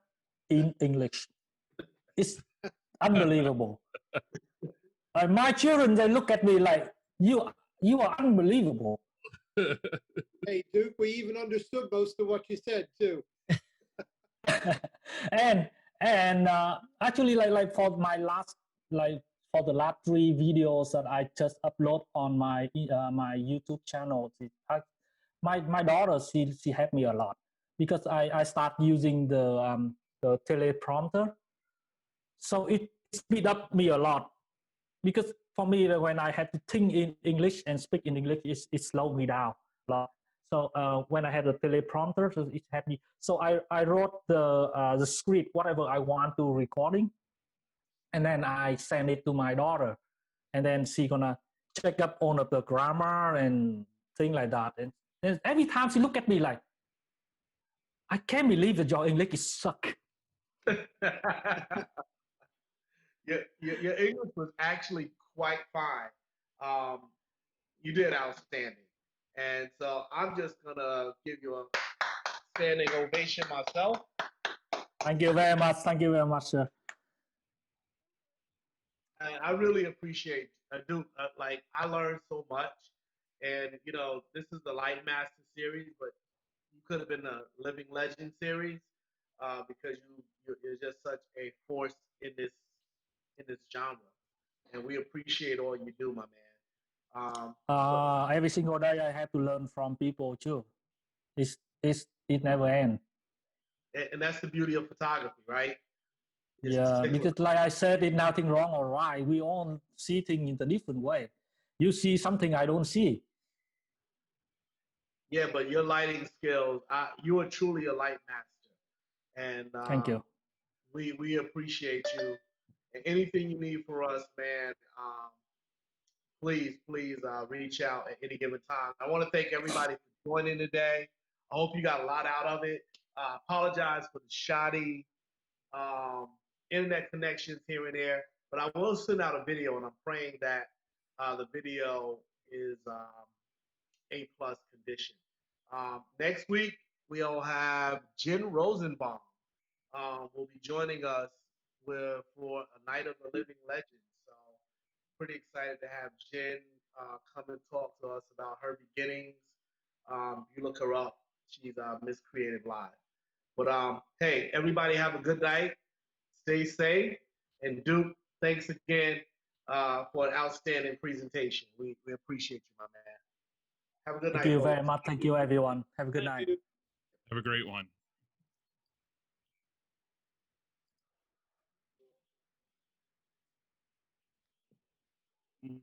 in English. It's unbelievable. My children, they look at me like, you are unbelievable.
Hey, Duke, we even understood most of what you said too.
and actually, like for my last, like for the last 3 videos that I just upload on my my YouTube channel, my daughter, she helped me a lot, because I start using the teleprompter, so it speed up me a lot. Because for me, when I had to think in English and speak in English, it slowed me down a lot. So when I had a teleprompter, so it helped me. So I wrote the script, whatever I want to recording, and then I send it to my daughter, and then she gonna check up on the grammar and things like that. And every time she look at me like, I can't believe that your English is suck.
Your English was actually quite fine. You did outstanding. And so I'm just going to give you a standing ovation myself.
Thank you very much. Thank you very much, sir.
And I really appreciate Duke. Like, I learned so much. And, you know, this is the Light Master series, but you could have been a Living Legend series because you're just such a force in this genre. And we appreciate all you do, my man.
Every single day I have to learn from people too. It never ends.
And that's the beauty of photography, right?
Yeah, because like I said, it's nothing wrong or right. We all see things in a different way. You see something I don't see.
Yeah, but your lighting skills, you are truly a light master. And
thank you.
We appreciate you. And anything you need for us, man, please reach out at any given time. I want to thank everybody for joining today. I hope you got a lot out of it. Apologize for the shoddy internet connections here and there, but I will send out a video, and I'm praying that the video is A+ condition. Next week, we'll have Jen Rosenbaum will be joining us for a Night of the Living Legends. So pretty excited to have Jen come and talk to us about her beginnings. You look her up. She's Miss Creative Live. But hey, everybody have a good night. Stay safe. And Duke, thanks again for an outstanding presentation. We appreciate you, my man. Have a good night.
Thank you very much. Thank you, everyone. Have a good night.
Have a great one. Mm.